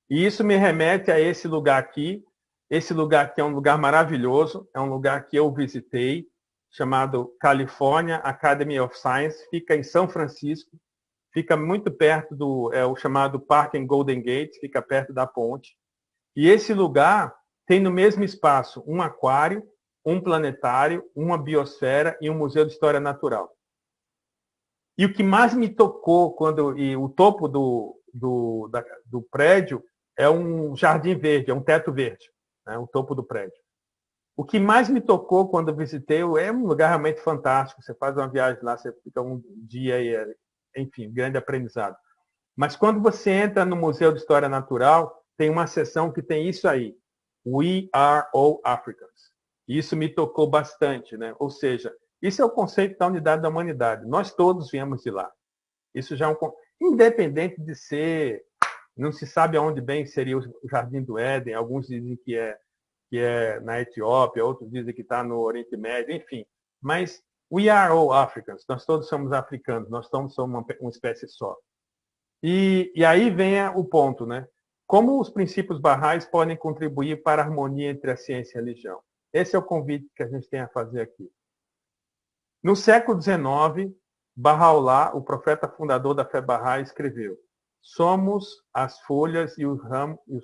E isso me remete a esse lugar aqui. Esse lugar aqui é um lugar maravilhoso, é um lugar que eu visitei, chamado California Academy of Science, fica em São Francisco, fica muito perto o chamado Park and Golden Gate, fica perto da ponte. E esse lugar tem no mesmo espaço um aquário, um planetário, uma biosfera e um museu de história natural. E o que mais me tocou o topo do prédio é um jardim verde, é um teto verde, né, o topo do prédio. O que mais me tocou quando eu visitei é um lugar realmente fantástico. Você faz uma viagem lá, você fica um dia e, enfim, grande aprendizado. Mas quando você entra no Museu de História Natural, tem uma seção que tem isso aí. We are all Africans. Isso me tocou bastante, né? Ou seja, isso é o conceito da unidade da humanidade. Nós todos viemos de lá. Isso já é independente de ser, não se sabe aonde bem seria o Jardim do Éden. Alguns dizem que é na Etiópia, outros dizem que está no Oriente Médio, enfim. Mas we are all Africans. Nós todos somos africanos. Nós todos somos uma espécie só. E aí vem o ponto, né? Como os princípios barrais podem contribuir para a harmonia entre a ciência e a religião? Esse é o convite que a gente tem a fazer aqui. No século XIX, Bahá'u'lláh, o profeta fundador da fé Bahá'í, escreveu: somos as folhas e os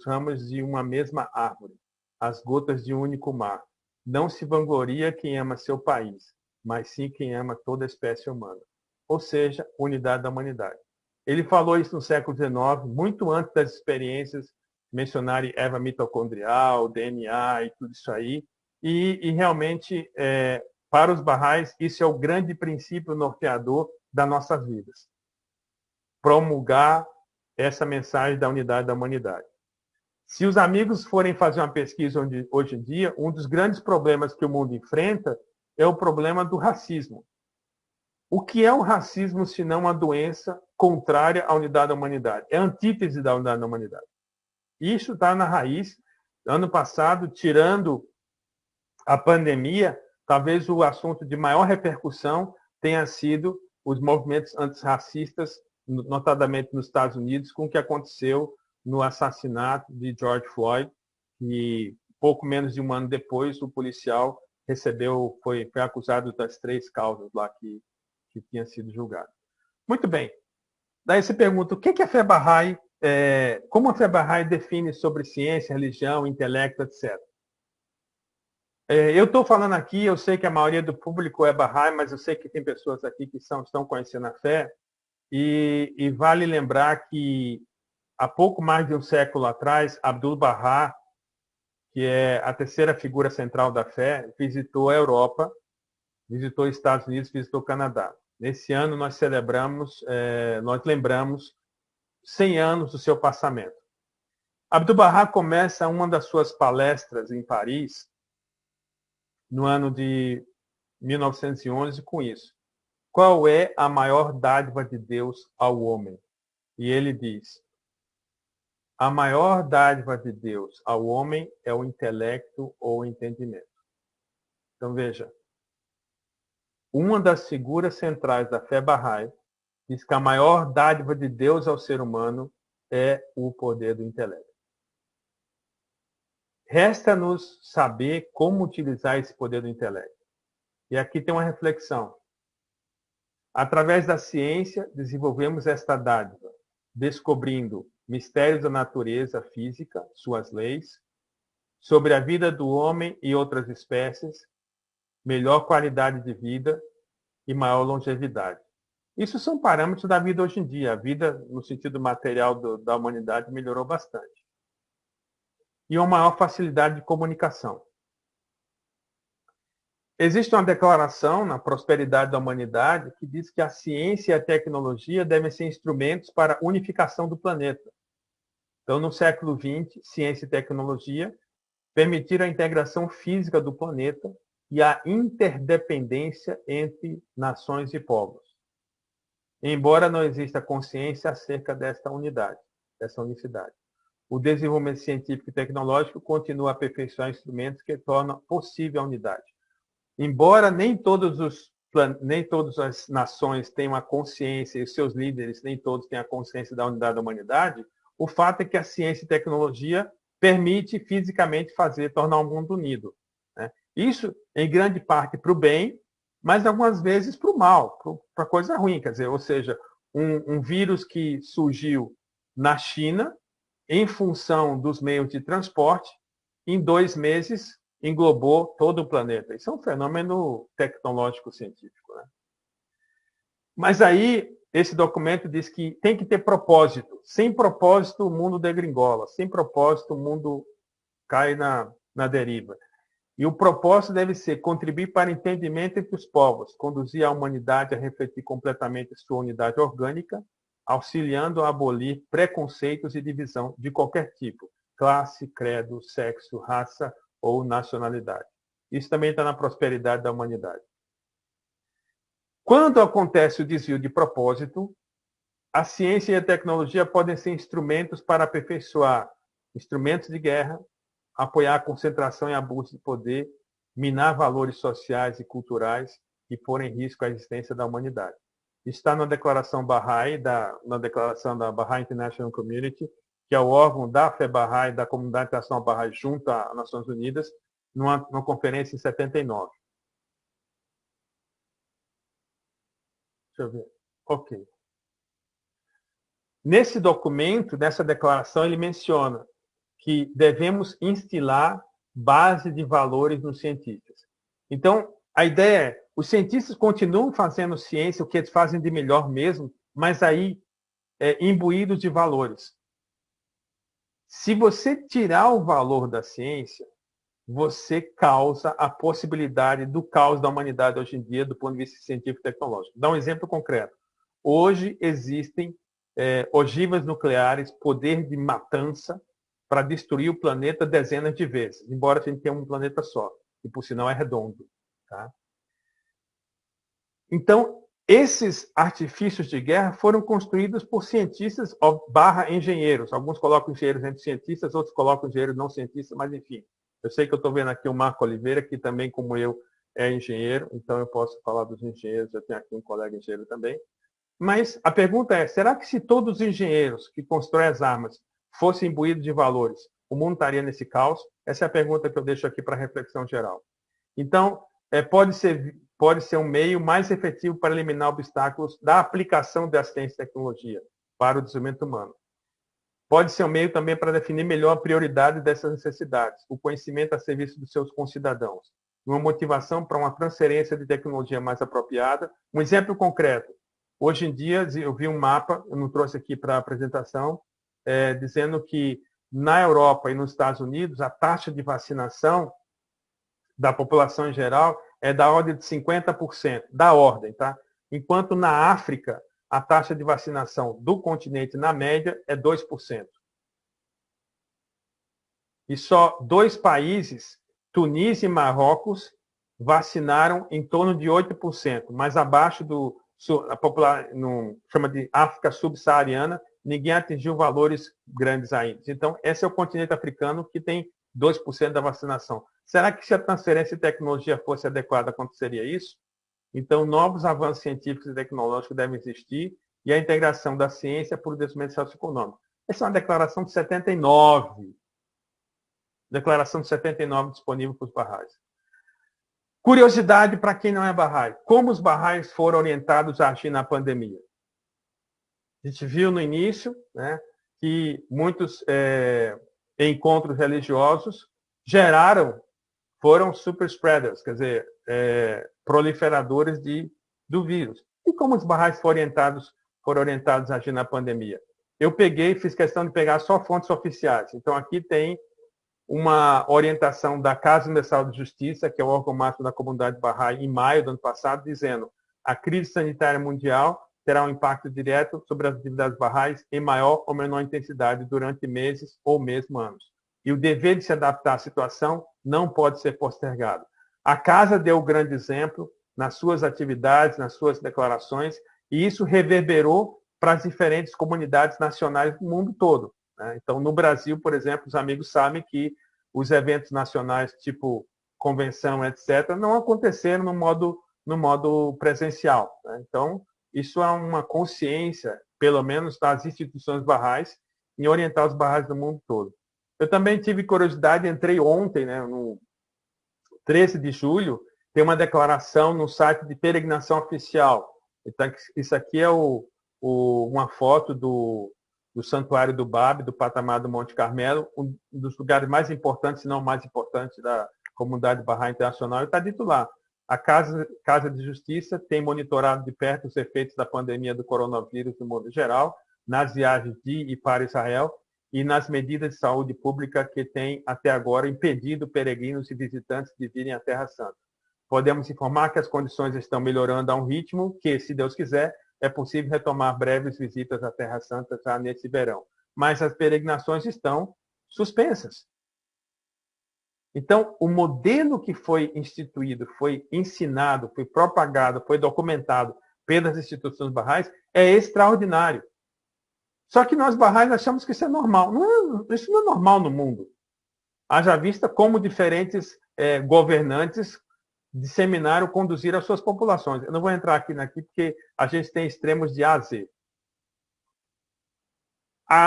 ramos de uma mesma árvore, as gotas de um único mar. Não se vangloria quem ama seu país, mas sim quem ama toda a espécie humana. Ou seja, unidade da humanidade. Ele falou isso no século XIX, muito antes das experiências mencionarem erva mitocondrial, DNA e tudo isso aí. E realmente, para os Bahá'ís, isso é o grande princípio norteador das nossas vidas. Promulgar essa mensagem da unidade da humanidade. Se os amigos forem fazer uma pesquisa hoje em dia, um dos grandes problemas que o mundo enfrenta é o problema do racismo. O que é o racismo, se não uma doença contrária à unidade da humanidade? É a antítese da unidade da humanidade. Isso está na raiz. Ano passado, tirando a pandemia, talvez o assunto de maior repercussão tenha sido os movimentos antirracistas, notadamente nos Estados Unidos, com o que aconteceu no assassinato de George Floyd, e pouco menos de um ano depois o policial foi acusado das 3 causas lá que tinha sido julgado. Muito bem. Daí você pergunta, o que é a fé Bahá'í? Como a fé Bahá'í define sobre ciência, religião, intelecto, etc. Eu estou falando aqui, eu sei que a maioria do público é Bahá'í, mas eu sei que tem pessoas aqui que estão conhecendo a fé, e vale lembrar que há pouco mais de um século atrás, Abdu'l-Bahá, que é a terceira figura central da fé, visitou a Europa, visitou os Estados Unidos, visitou o Canadá. Nesse ano nós lembramos 100 anos do seu passamento. Abdu'l-Bahá começa uma das suas palestras em Paris, no ano de 1911, com isso. Qual é a maior dádiva de Deus ao homem? E ele diz: a maior dádiva de Deus ao homem é o intelecto ou o entendimento. Então veja, uma das figuras centrais da fé Bahá'í diz que a maior dádiva de Deus ao ser humano é o poder do intelecto. Resta-nos saber como utilizar esse poder do intelecto. E aqui tem uma reflexão. Através da ciência, desenvolvemos esta dádiva, descobrindo mistérios da natureza física, suas leis, sobre a vida do homem e outras espécies, melhor qualidade de vida e maior longevidade. Isso são parâmetros da vida hoje em dia. A vida, no sentido material da humanidade, melhorou bastante. E uma maior facilidade de comunicação. Existe uma declaração na prosperidade da humanidade que diz que a ciência e a tecnologia devem ser instrumentos para a unificação do planeta. Então, no século XX, ciência e tecnologia permitiram a integração física do planeta e a interdependência entre nações e povos. Embora não exista consciência acerca desta unidade, dessa unicidade. O desenvolvimento científico e tecnológico continua a aperfeiçoar instrumentos que tornam possível a unidade. Embora nem todas as nações tenham a consciência, e os seus líderes nem todos tenham a consciência da unidade da humanidade, o fato é que a ciência e tecnologia permite fisicamente tornar o mundo unido. Né? Isso, em grande parte, para o bem, mas algumas vezes para o mal, para coisa ruim. Quer dizer, ou seja, um vírus que surgiu na China, em função dos meios de transporte, em 2 meses englobou todo o planeta. Isso é um fenômeno tecnológico científico, né? Mas aí, esse documento diz que tem que ter propósito. Sem propósito, o mundo degringola. Sem propósito, o mundo cai na deriva. E o propósito deve ser contribuir para o entendimento entre os povos, conduzir a humanidade a refletir completamente sua unidade orgânica, auxiliando a abolir preconceitos e divisão de qualquer tipo, classe, credo, sexo, raça ou nacionalidade. Isso também está na prosperidade da humanidade. Quando acontece o desvio de propósito, a ciência e a tecnologia podem ser instrumentos para aperfeiçoar instrumentos de guerra, apoiar a concentração e abuso de poder, minar valores sociais e culturais e pôr em risco a existência da humanidade. Está na Declaração Bahá'í, na Declaração da Bahá'í International Community, que é o órgão da Fé Bahá'í, da Comunidade Internacional Bahá'í, junto às Nações Unidas, numa conferência em 79. Deixa eu ver. Ok. Nesse documento, nessa declaração, ele menciona que devemos instilar base de valores nos cientistas. Então, a ideia é, os cientistas continuam fazendo ciência, o que eles fazem de melhor mesmo, mas aí imbuídos de valores. Se você tirar o valor da ciência, você causa a possibilidade do caos da humanidade hoje em dia, do ponto de vista científico e tecnológico. Dá um exemplo concreto. Hoje existem ogivas nucleares, poder de matança, para destruir o planeta dezenas de vezes, embora a gente tenha um planeta só, e por sinal é redondo. Tá? Então, esses artifícios de guerra foram construídos por cientistas / engenheiros. Alguns colocam engenheiros entre cientistas, outros colocam engenheiros não cientistas, mas enfim. Eu sei que eu estou vendo aqui o Marco Oliveira, que também, como eu, é engenheiro, então eu posso falar dos engenheiros, eu tenho aqui um colega engenheiro também. Mas a pergunta é, será que se todos os engenheiros que constroem as armas fossem imbuídos de valores, o mundo estaria nesse caos? Essa é a pergunta que eu deixo aqui para reflexão geral. Então, pode ser um meio mais efetivo para eliminar obstáculos da aplicação da ciência e tecnologia para o desenvolvimento humano. Pode ser um meio também para definir melhor a prioridade dessas necessidades, o conhecimento a serviço dos seus concidadãos, uma motivação para uma transferência de tecnologia mais apropriada. Um exemplo concreto. Hoje em dia, eu vi um mapa, eu não trouxe aqui para a apresentação, dizendo que na Europa e nos Estados Unidos, a taxa de vacinação da população em geral é da ordem de 50%, da ordem, tá? Enquanto na África, a taxa de vacinação do continente, na média, é 2%. E só 2 países, Tunísia e Marrocos, vacinaram em torno de 8%, mas abaixo a popular, chama de África subsaariana, ninguém atingiu valores grandes ainda. Então, esse é o continente africano que tem 2% da vacinação. Será que se a transferência de tecnologia fosse adequada, aconteceria isso? Então, novos avanços científicos e tecnológicos devem existir e a integração da ciência para o desenvolvimento socioeconômico. Essa é uma declaração de 79. Declaração de 79 disponível para os Bahá'ís. Curiosidade para quem não é Bahá'í. Como os Bahá'ís foram orientados a agir na pandemia? A gente viu no início, né, que muitos encontros religiosos foram super spreaders, quer dizer, proliferadores do vírus. E como os Bahá'ís foram orientados a agir na pandemia? Eu fiz questão de pegar só fontes oficiais. Então, aqui tem uma orientação da Casa Universal de Justiça, que é o órgão máximo da comunidade Bahá'í, em maio do ano passado, dizendo a crise sanitária mundial terá um impacto direto sobre as atividades Bahá'ís em maior ou menor intensidade durante meses ou mesmo anos. E o dever de se adaptar à situação não pode ser postergado. A Casa deu um grande exemplo nas suas atividades, nas suas declarações, e isso reverberou para as diferentes comunidades nacionais do mundo todo. Né? Então, no Brasil, por exemplo, os amigos sabem que os eventos nacionais, tipo convenção, etc., não aconteceram no modo presencial. Né? Então, isso é uma consciência, pelo menos das instituições Bahá'ís, em orientar os Bahá'ís do mundo todo. Eu também tive curiosidade, entrei ontem, né, no 13 de julho, tem uma declaração no site de peregrinação oficial. Então, isso aqui é uma foto do Santuário do Bab, do patamar do Monte Carmelo, um dos lugares mais importantes, se não mais importante, Comunidade Bahá'í Internacional, e está dito lá. A Casa de Justiça tem monitorado de perto os efeitos da pandemia do coronavírus no mundo geral, nas viagens de e para Israel e nas medidas de saúde pública que têm, até agora, impedido peregrinos e visitantes de virem à Terra Santa. Podemos informar que as condições estão melhorando a um ritmo que, se Deus quiser, é possível retomar breves visitas à Terra Santa já nesse verão. Mas as peregrinações estão suspensas. Então, o modelo que foi instituído, foi ensinado, foi propagado, foi documentado pelas instituições Bahá'ís é extraordinário. Só que nós Bahá'ís achamos que isso é normal. Isso não é normal no mundo. Haja vista como diferentes governantes disseminaram, conduziram as suas populações. Eu não vou entrar aqui porque a gente tem extremos de A a Z.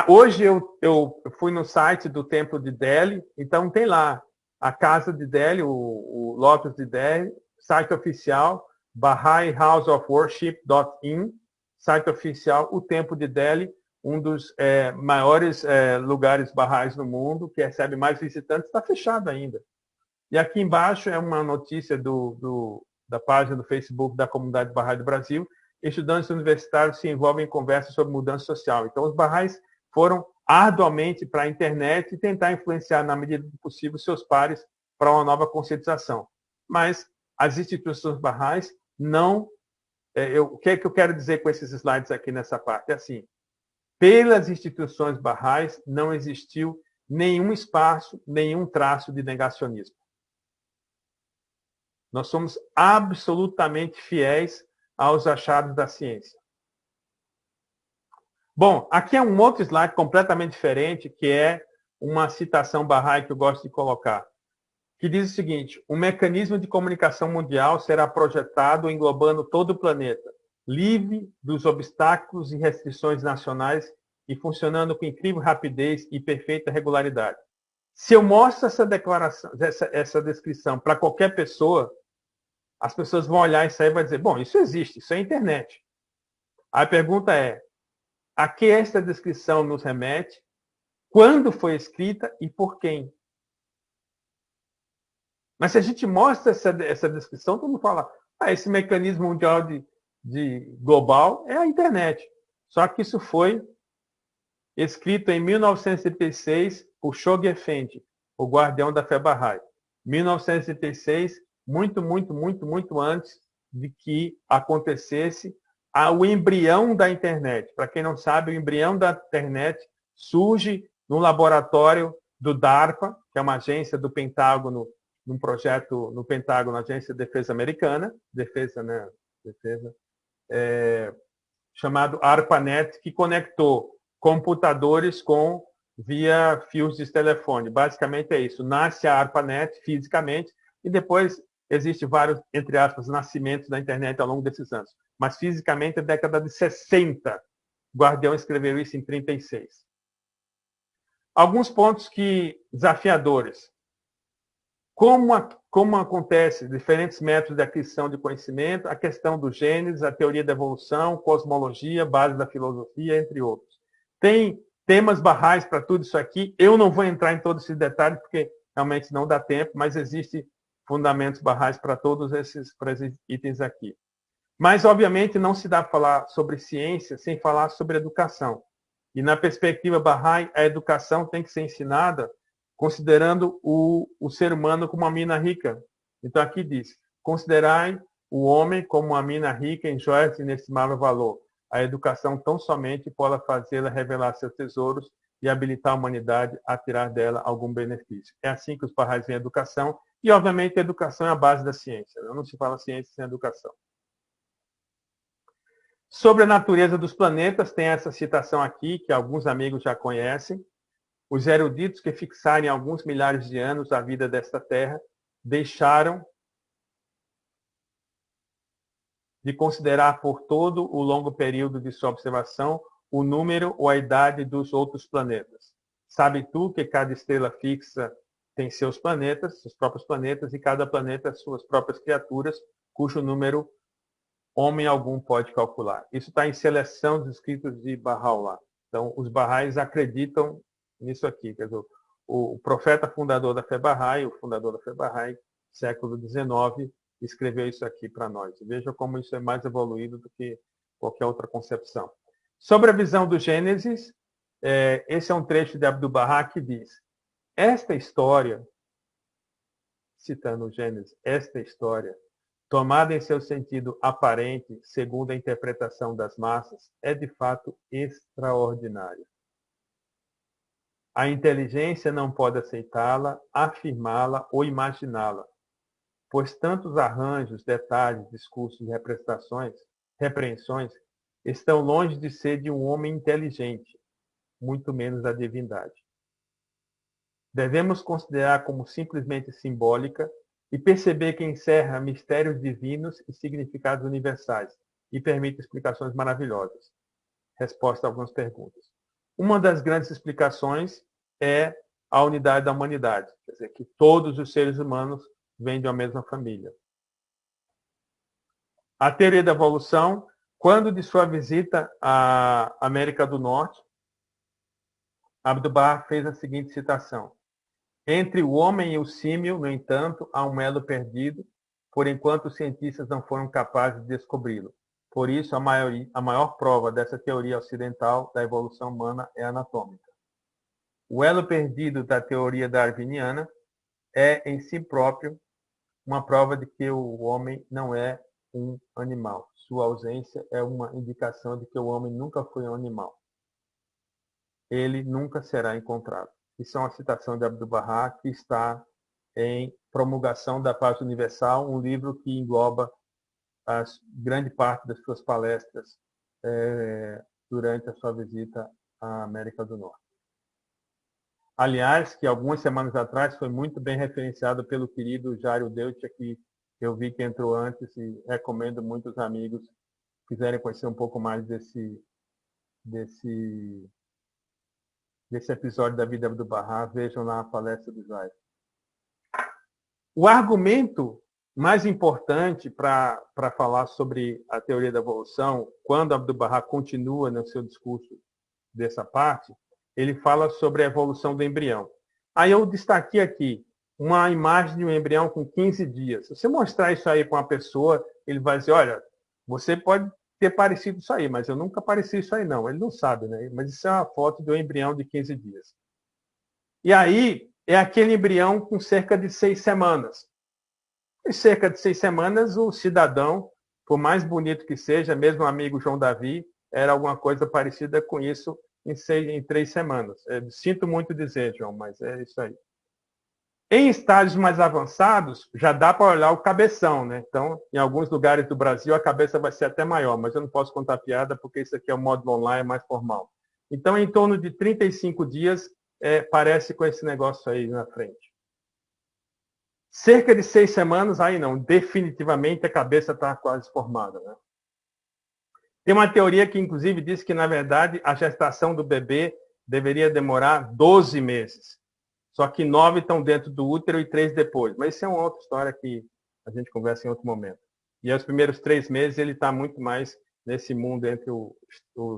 Hoje eu fui no site do Templo de Delhi, então tem lá a Casa de Delhi, o Lotus de Delhi, site oficial, BahaiHouseOfWorship.in, site oficial, o Templo de Delhi, um dos maiores lugares Bahá'ís no mundo, que recebe mais visitantes, está fechado ainda. E aqui embaixo é uma notícia da página do Facebook da Comunidade Bahá'í do Brasil. Estudantes universitários se envolvem em conversas sobre mudança social. Então, os Bahá'ís foram arduamente para a internet e tentar influenciar, na medida do possível, seus pares para uma nova conscientização. Mas as instituições Bahá'ís não... o que é que eu quero dizer com esses slides aqui nessa parte? É assim, pelas instituições Bahá'ís não existiu nenhum espaço, nenhum traço de negacionismo. Nós somos absolutamente fiéis aos achados da ciência. Bom, aqui é um outro slide completamente diferente, que é uma citação Bahá'í que eu gosto de colocar, que diz o seguinte: o mecanismo de comunicação mundial será projetado englobando todo o planeta, livre dos obstáculos e restrições nacionais e funcionando com incrível rapidez e perfeita regularidade. Se eu mostro essa declaração, essa descrição para qualquer pessoa, as pessoas vão olhar isso aí e vão dizer, bom, isso existe, isso é internet. A pergunta é, a que esta descrição nos remete, quando foi escrita e por quem? Mas se a gente mostra essa descrição, todo mundo fala, esse mecanismo mundial de global é a internet. Só que isso foi escrito em 1936 por Shoghi Effendi, o guardião da fé Bahá'í. 1936, muito antes de que acontecesse o embrião da internet. Para quem não sabe, o embrião da internet surge no laboratório do DARPA, que é uma agência do Pentágono, num projeto no Pentágono, Agência de Defesa Americana, chamado ARPANET, que conectou computadores via fios de telefone. Basicamente é isso. Nasce a ARPANET fisicamente e depois existem vários, entre aspas, nascimentos da internet ao longo desses anos. Mas fisicamente é década de 60. O Guardião escreveu isso em 36. Alguns pontos desafiadores. Como acontece diferentes métodos de aquisição de conhecimento, a questão do Gênesis, a teoria da evolução, cosmologia, base da filosofia, entre outros. Tem temas Bahá'ís para tudo isso aqui. Eu não vou entrar em todos esses detalhes, porque realmente não dá tempo, mas existem fundamentos Bahá'ís para todos esses itens aqui. Mas, obviamente, não se dá para falar sobre ciência sem falar sobre educação. E, na perspectiva Bahá'í, a educação tem que ser ensinada considerando o ser humano como uma mina rica. Então, aqui diz, considerai o homem como uma mina rica em joias de inestimável valor. A educação tão somente pode fazê-la revelar seus tesouros e habilitar a humanidade a tirar dela algum benefício. É assim que os Bahá'ís veem a educação. E, obviamente, a educação é a base da ciência. Não se fala ciência sem educação. Sobre a natureza dos planetas, tem essa citação aqui, que alguns amigos já conhecem. Os eruditos que fixarem alguns milhares de anos a vida desta Terra deixaram de considerar por todo o longo período de sua observação o número ou a idade dos outros planetas. Sabe tu que cada estrela fixa tem seus próprios planetas, e cada planeta suas próprias criaturas, cujo número homem algum pode calcular. Isso está em Seleção dos Escritos de Baha'u'lláh. Então, os Bahá'ís acreditam nisso aqui. Quer dizer, o profeta fundador da Fé Bahá'í, o fundador da Fé Bahá'í, século XIX, escreveu isso aqui para nós. Veja como isso é mais evoluído do que qualquer outra concepção. Sobre a visão do Gênesis, esse é um trecho de Abdu'l-Bahá que diz: esta história, citando o Gênesis, esta história, tomada em seu sentido aparente, segundo a interpretação das massas, é de fato extraordinária. A inteligência não pode aceitá-la, afirmá-la ou imaginá-la, pois tantos arranjos, detalhes, discursos e repreensões estão longe de ser de um homem inteligente, muito menos da divindade. Devemos considerar como simplesmente simbólica e perceber que encerra mistérios divinos e significados universais e permite explicações maravilhosas. Resposta a algumas perguntas. Uma das grandes explicações é a unidade da humanidade, quer dizer, que todos os seres humanos vêm de uma mesma família. A teoria da evolução, quando de sua visita à América do Norte, Abdu'l-Bahá fez a seguinte citação: entre o homem e o símio, no entanto, há um elo perdido, por enquanto os cientistas não foram capazes de descobri-lo. Por isso, a maior prova dessa teoria ocidental da evolução humana é anatômica. O elo perdido da teoria darwiniana é, em si próprio, uma prova de que o homem não é um animal. Sua ausência é uma indicação de que o homem nunca foi um animal. Ele nunca será encontrado. Isso é uma citação de Abdu'l-Bahá que está em Promulgação da Paz Universal, um livro que engloba grande parte das suas palestras durante a sua visita à América do Norte. Aliás, que algumas semanas atrás foi muito bem referenciado pelo querido Jário Deutscher, que eu vi que entrou antes, e recomendo muitos amigos que quiserem conhecer um pouco mais desse episódio da vida do Bahá, vejam lá a palestra do Jário. O argumento mais importante para falar sobre a teoria da evolução, quando Abdu'l-Bahá continua no seu discurso dessa parte, ele fala sobre a evolução do embrião. Aí eu destaquei aqui uma imagem de um embrião com 15 dias. Se você mostrar isso aí para uma pessoa, ele vai dizer, olha, você pode ter parecido isso aí, mas eu nunca pareci isso aí não. Ele não sabe, né? Mas isso é uma foto de um embrião de 15 dias. E aí é aquele embrião com cerca de 6 semanas. Em cerca de 6 semanas, o cidadão, por mais bonito que seja, mesmo o amigo João Davi, era alguma coisa parecida com isso em 3 semanas. Sinto muito dizer, João, mas é isso aí. Em estágios mais avançados, já dá para olhar o cabeção, né? Então, em alguns lugares do Brasil, a cabeça vai ser até maior, mas eu não posso contar piada porque isso aqui é o módulo online, é mais formal. Então, em torno de 35 dias, parece com esse negócio aí na frente. Cerca de 6 semanas, aí não, definitivamente a cabeça está quase formada, né? Tem uma teoria que, inclusive, diz que, na verdade, a gestação do bebê deveria demorar 12 meses. Só que 9 estão dentro do útero e 3 depois. Mas isso é uma outra história que a gente conversa em outro momento. E os primeiros 3 meses ele está muito mais nesse mundo entre o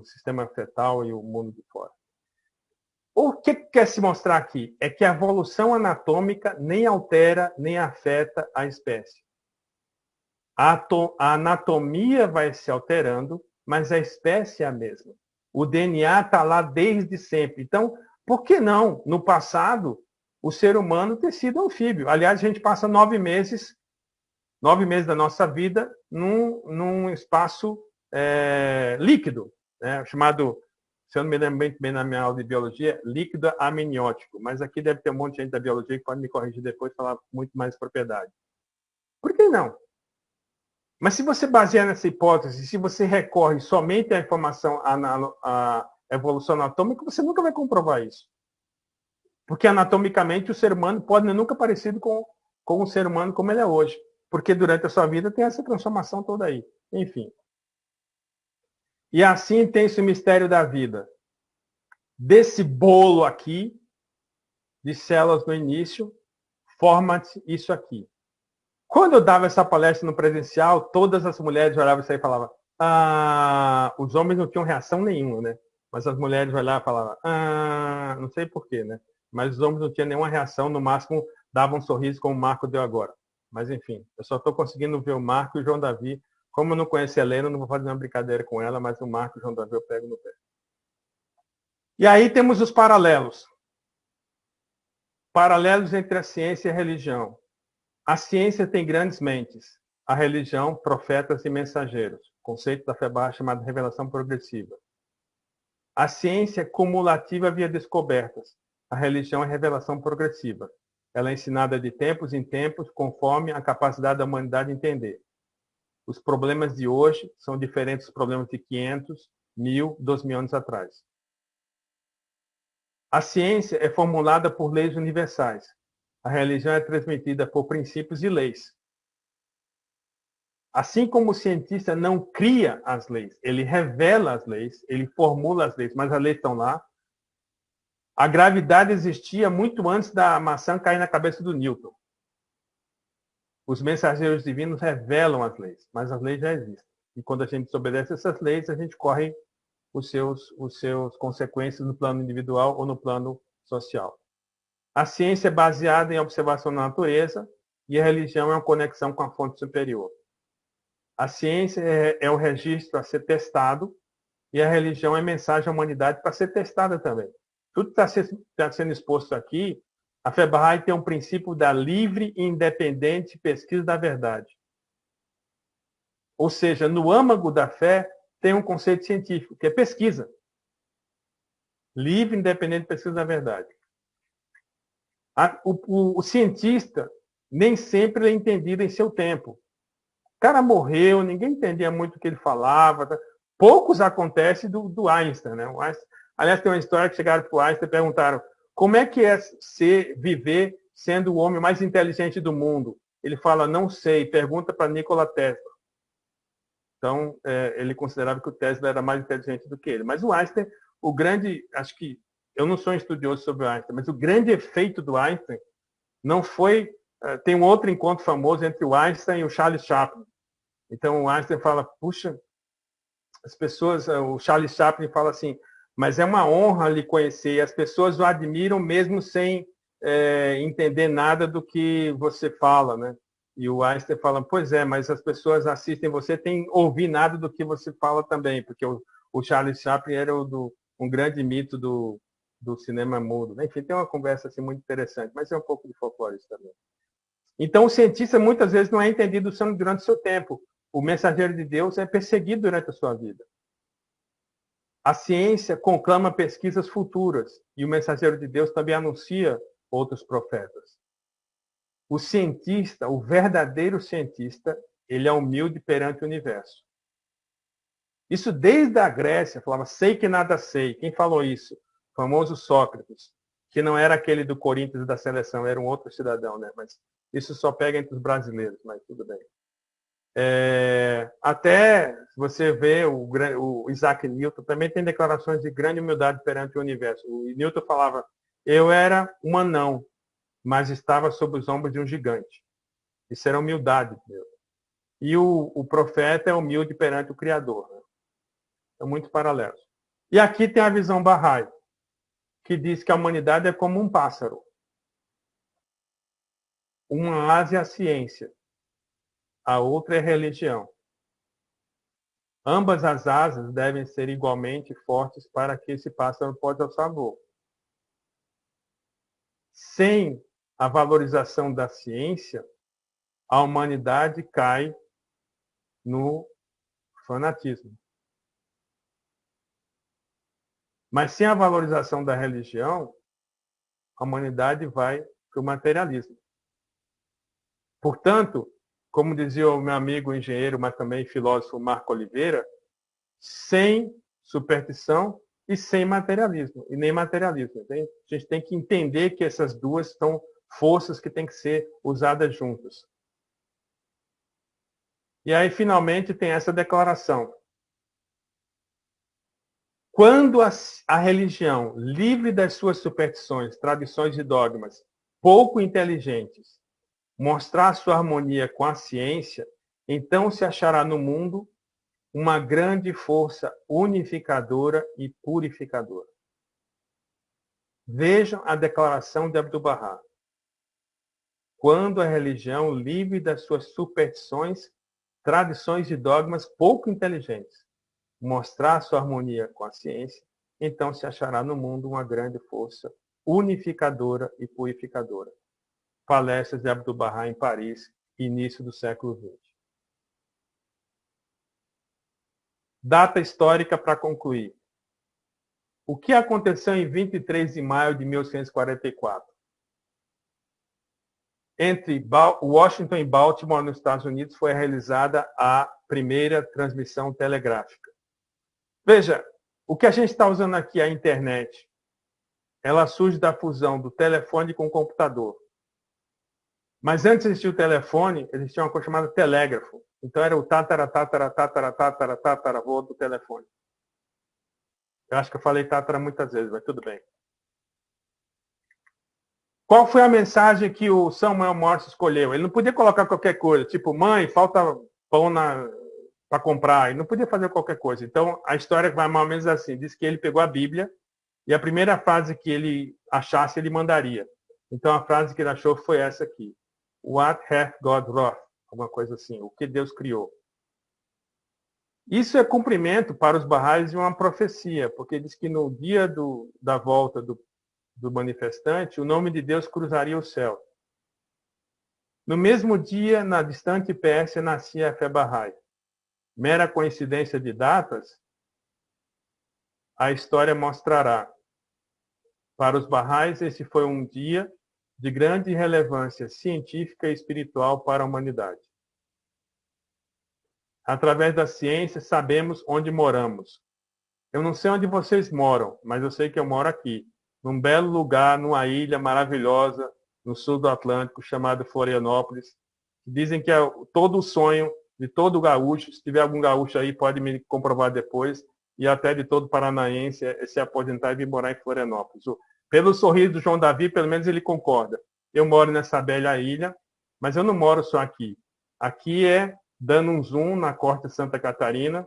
sistema fetal e o mundo de fora. O que quer se mostrar aqui? É que a evolução anatômica nem altera, nem afeta a espécie. A anatomia vai se alterando, mas a espécie é a mesma. O DNA está lá desde sempre. Então, por que não, no passado, o ser humano ter sido anfíbio? Aliás, a gente passa 9 meses da nossa vida num espaço líquido, né, chamado, se eu não me lembro muito bem na minha aula de biologia, líquido amniótico. Mas aqui deve ter um monte de gente da biologia que pode me corrigir depois e falar muito mais propriedade. Por que não? Mas se você basear nessa hipótese, se você recorre somente à informação, à evolução anatômica, você nunca vai comprovar isso. Porque anatomicamente o ser humano pode nunca parecido com o ser humano como ele é hoje. Porque durante a sua vida tem essa transformação toda aí. Enfim. E assim tem esse mistério da vida. Desse bolo aqui, de células no início, forma-se isso aqui. Quando eu dava essa palestra no presencial, todas as mulheres olhavam isso aí e falavam, os homens não tinham reação nenhuma, né? Mas as mulheres olhavam e falavam, não sei porquê, né? mas os homens não tinham nenhuma reação, no máximo davam um sorriso como o Marco deu agora. Mas enfim, eu só estou conseguindo ver o Marco e o João Davi. Como eu não conheço a Helena, não vou fazer uma brincadeira com ela, mas o Marco e o João Davi eu pego no pé. E aí temos os paralelos. Paralelos entre a ciência e a religião. A ciência tem grandes mentes. A religião, profetas e mensageiros. Conceito da Febrar chamado revelação progressiva. A ciência é cumulativa via descobertas. A religião é revelação progressiva. Ela é ensinada de tempos em tempos, conforme a capacidade da humanidade de entender. Os problemas de hoje são diferentes dos problemas de 500, 1000, 2000 anos atrás. A ciência é formulada por leis universais. A religião é transmitida por princípios e leis. Assim como o cientista não cria as leis, ele revela as leis, ele formula as leis, mas as leis estão lá. A gravidade existia muito antes da maçã cair na cabeça do Newton. Os mensageiros divinos revelam as leis, mas as leis já existem. E quando a gente desobedece essas leis, a gente corre os seus consequências no plano individual ou no plano social. A ciência é baseada em observação da natureza e a religião é uma conexão com a fonte superior. A ciência é o registro a ser testado e a religião é mensagem à humanidade para ser testada também. Tudo que está sendo exposto aqui, a Fé Bahá'í tem um princípio da livre e independente pesquisa da verdade. Ou seja, no âmago da fé tem um conceito científico, que é pesquisa. Livre e independente pesquisa da verdade. O cientista nem sempre é entendido em seu tempo. O cara morreu, ninguém entendia muito o que ele falava. Tá? Poucos acontece do Einstein, né? O Einstein, aliás, tem uma história que chegaram para o Einstein e perguntaram como é que é viver sendo o homem mais inteligente do mundo? Ele fala, não sei, pergunta para Nikola Tesla. Então, ele considerava que o Tesla era mais inteligente do que ele. Mas o Einstein, o grande, acho que, eu não sou um estudioso sobre o Einstein, mas o grande efeito do Einstein não foi... Tem um outro encontro famoso entre o Einstein e o Charles Chaplin. Então, o Einstein fala, puxa, as pessoas... O Charles Chaplin fala assim, mas é uma honra lhe conhecer, e as pessoas o admiram mesmo sem entender nada do que você fala, né? E o Einstein fala, pois é, mas as pessoas assistem você sem ouvir nada do que você fala também, porque o Charles Chaplin era um grande mito do cinema mudo. Enfim, tem uma conversa assim, muito interessante, mas é um pouco de folclore isso também. Então, o cientista muitas vezes não é entendido durante o seu tempo. O mensageiro de Deus é perseguido durante a sua vida. A ciência conclama pesquisas futuras e o mensageiro de Deus também anuncia outros profetas. O cientista, o verdadeiro cientista, ele é humilde perante o universo. Isso desde a Grécia, falava, sei que nada sei. Quem falou isso? O famoso Sócrates, que não era aquele do Corinthians da seleção, era um outro cidadão, né? Mas isso só pega entre os brasileiros, mas tudo bem. Até você vê o Isaac Newton, também tem declarações de grande humildade perante o universo. O Newton falava, eu era um anão, mas estava sob os ombros de um gigante. Isso era humildade. Meu. E o profeta é humilde perante o Criador. Né? São muito paralelos. E aqui tem a visão Bahá'í, que diz que a humanidade é como um pássaro. Uma asa é a ciência, a outra é a religião. Ambas as asas devem ser igualmente fortes para que esse pássaro possa alçar voo. Sem a valorização da ciência, a humanidade cai no fanatismo. Mas sem a valorização da religião, a humanidade vai para o materialismo. Portanto, como dizia o meu amigo engenheiro, mas também filósofo Marco Oliveira, sem superstição e sem materialismo, e nem materialismo. A gente tem que entender que essas duas são forças que têm que ser usadas juntas. E aí, finalmente, tem essa declaração. Quando a religião, livre das suas superstições, tradições e dogmas, pouco inteligentes, mostrar sua harmonia com a ciência, então se achará no mundo uma grande força unificadora e purificadora. Vejam a declaração de Abdu'l-Bahá. Quando a religião, livre das suas superstições, tradições e dogmas pouco inteligentes, mostrar sua harmonia com a ciência, então se achará no mundo uma grande força unificadora e purificadora. Palestras de Abdu'l-Bahá em Paris, início do século XX. Data histórica para concluir. O que aconteceu em 23 de maio de 1844? Entre Washington e Baltimore, nos Estados Unidos, foi realizada a primeira transmissão telegráfica. Veja, o que a gente está usando aqui, a internet, ela surge da fusão do telefone com o computador. Mas antes de existir o telefone, existia uma coisa chamada telégrafo. Então era o tataravô do telefone. Eu acho que eu falei tatara muitas vezes, mas tudo bem. Qual foi a mensagem que o Samuel Morse escolheu? Ele não podia colocar qualquer coisa, tipo, mãe, falta pão para comprar. Ele não podia fazer qualquer coisa. Então, a história vai mais ou menos assim. Diz que ele pegou a Bíblia e a primeira frase que ele achasse, ele mandaria. Então, a frase que ele achou foi essa aqui. What hath God wrought? Alguma coisa assim. O que Deus criou. Isso é cumprimento para os Baha'is de uma profecia, porque diz que no dia da volta do manifestante, o nome de Deus cruzaria o céu. No mesmo dia, na distante Pérsia, nascia a fé Bahá'í. Mera coincidência de datas? A história mostrará. Para os Baha'is, esse foi um dia de grande relevância científica e espiritual para a humanidade. Através da ciência, sabemos onde moramos. Eu não sei onde vocês moram, mas eu sei que eu moro aqui, num belo lugar, numa ilha maravilhosa, no sul do Atlântico, chamado Florianópolis. Dizem que é todo o sonho de todo gaúcho, se tiver algum gaúcho aí, pode me comprovar depois, e até de todo paranaense, é se aposentar e vir morar em Florianópolis. Pelo sorriso do João Davi, pelo menos ele concorda. Eu moro nessa bela ilha, mas eu não moro só aqui. Aqui é dando um zoom na costa de Santa Catarina.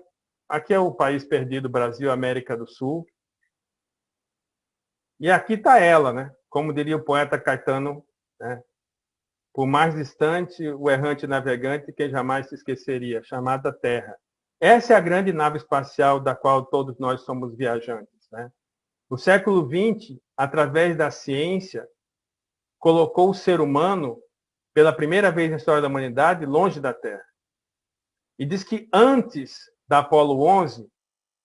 Aqui é o país perdido, Brasil, América do Sul. E aqui está ela, né? Como diria o poeta Caetano, né? Por mais distante, o errante navegante, quem jamais se esqueceria, chamada Terra. Essa é a grande nave espacial da qual todos nós somos viajantes, né? O século XX, através da ciência, colocou o ser humano, pela primeira vez na história da humanidade, longe da Terra. E diz que antes da Apolo 11,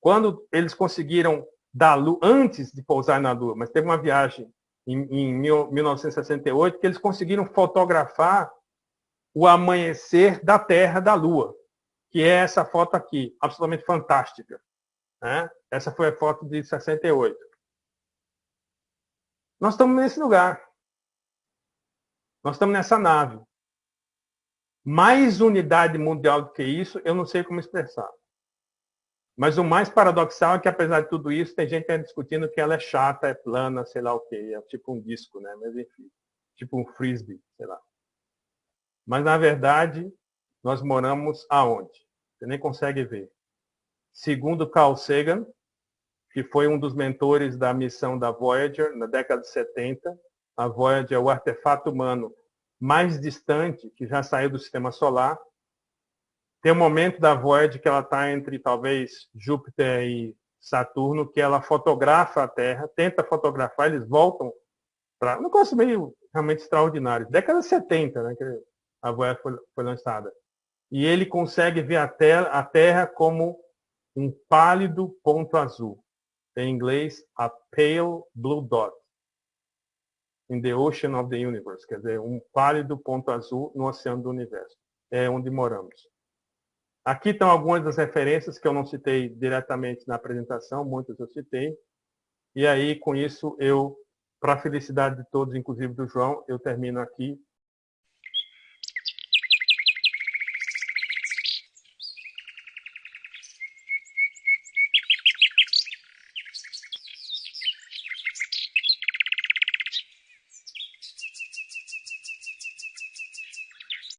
quando eles conseguiram da Lua, antes de pousar na Lua, mas teve uma viagem em 1968 que eles conseguiram fotografar o amanhecer da Terra da Lua, que é essa foto aqui, absolutamente fantástica, né? Essa foi a foto de 68. Nós estamos nesse lugar. Nós estamos nessa nave. Mais unidade mundial do que isso, eu não sei como expressar. Mas o mais paradoxal é que, apesar de tudo isso, tem gente discutindo que ela é chata, é plana, sei lá o quê. É tipo um disco, né? Mas enfim, tipo um frisbee, sei lá. Mas, na verdade, nós moramos aonde? Você nem consegue ver. Segundo Carl Sagan, que foi um dos mentores da missão da Voyager, na década de 70, a Voyager é o artefato humano mais distante que já saiu do sistema solar. Tem um momento da Voyager que ela está entre, talvez, Júpiter e Saturno, que ela fotografa a Terra, tenta fotografar, eles voltam para... Um negócio meio realmente extraordinário. Década de 70, né, que a Voyager foi lançada. E ele consegue ver a Terra como um pálido ponto azul. Em inglês, a pale blue dot. In the ocean of the universe. Quer dizer, um pálido ponto azul no oceano do universo. É onde moramos. Aqui estão algumas das referências que eu não citei diretamente na apresentação, muitas eu citei. E aí, com isso, para a felicidade de todos, inclusive do João, eu termino aqui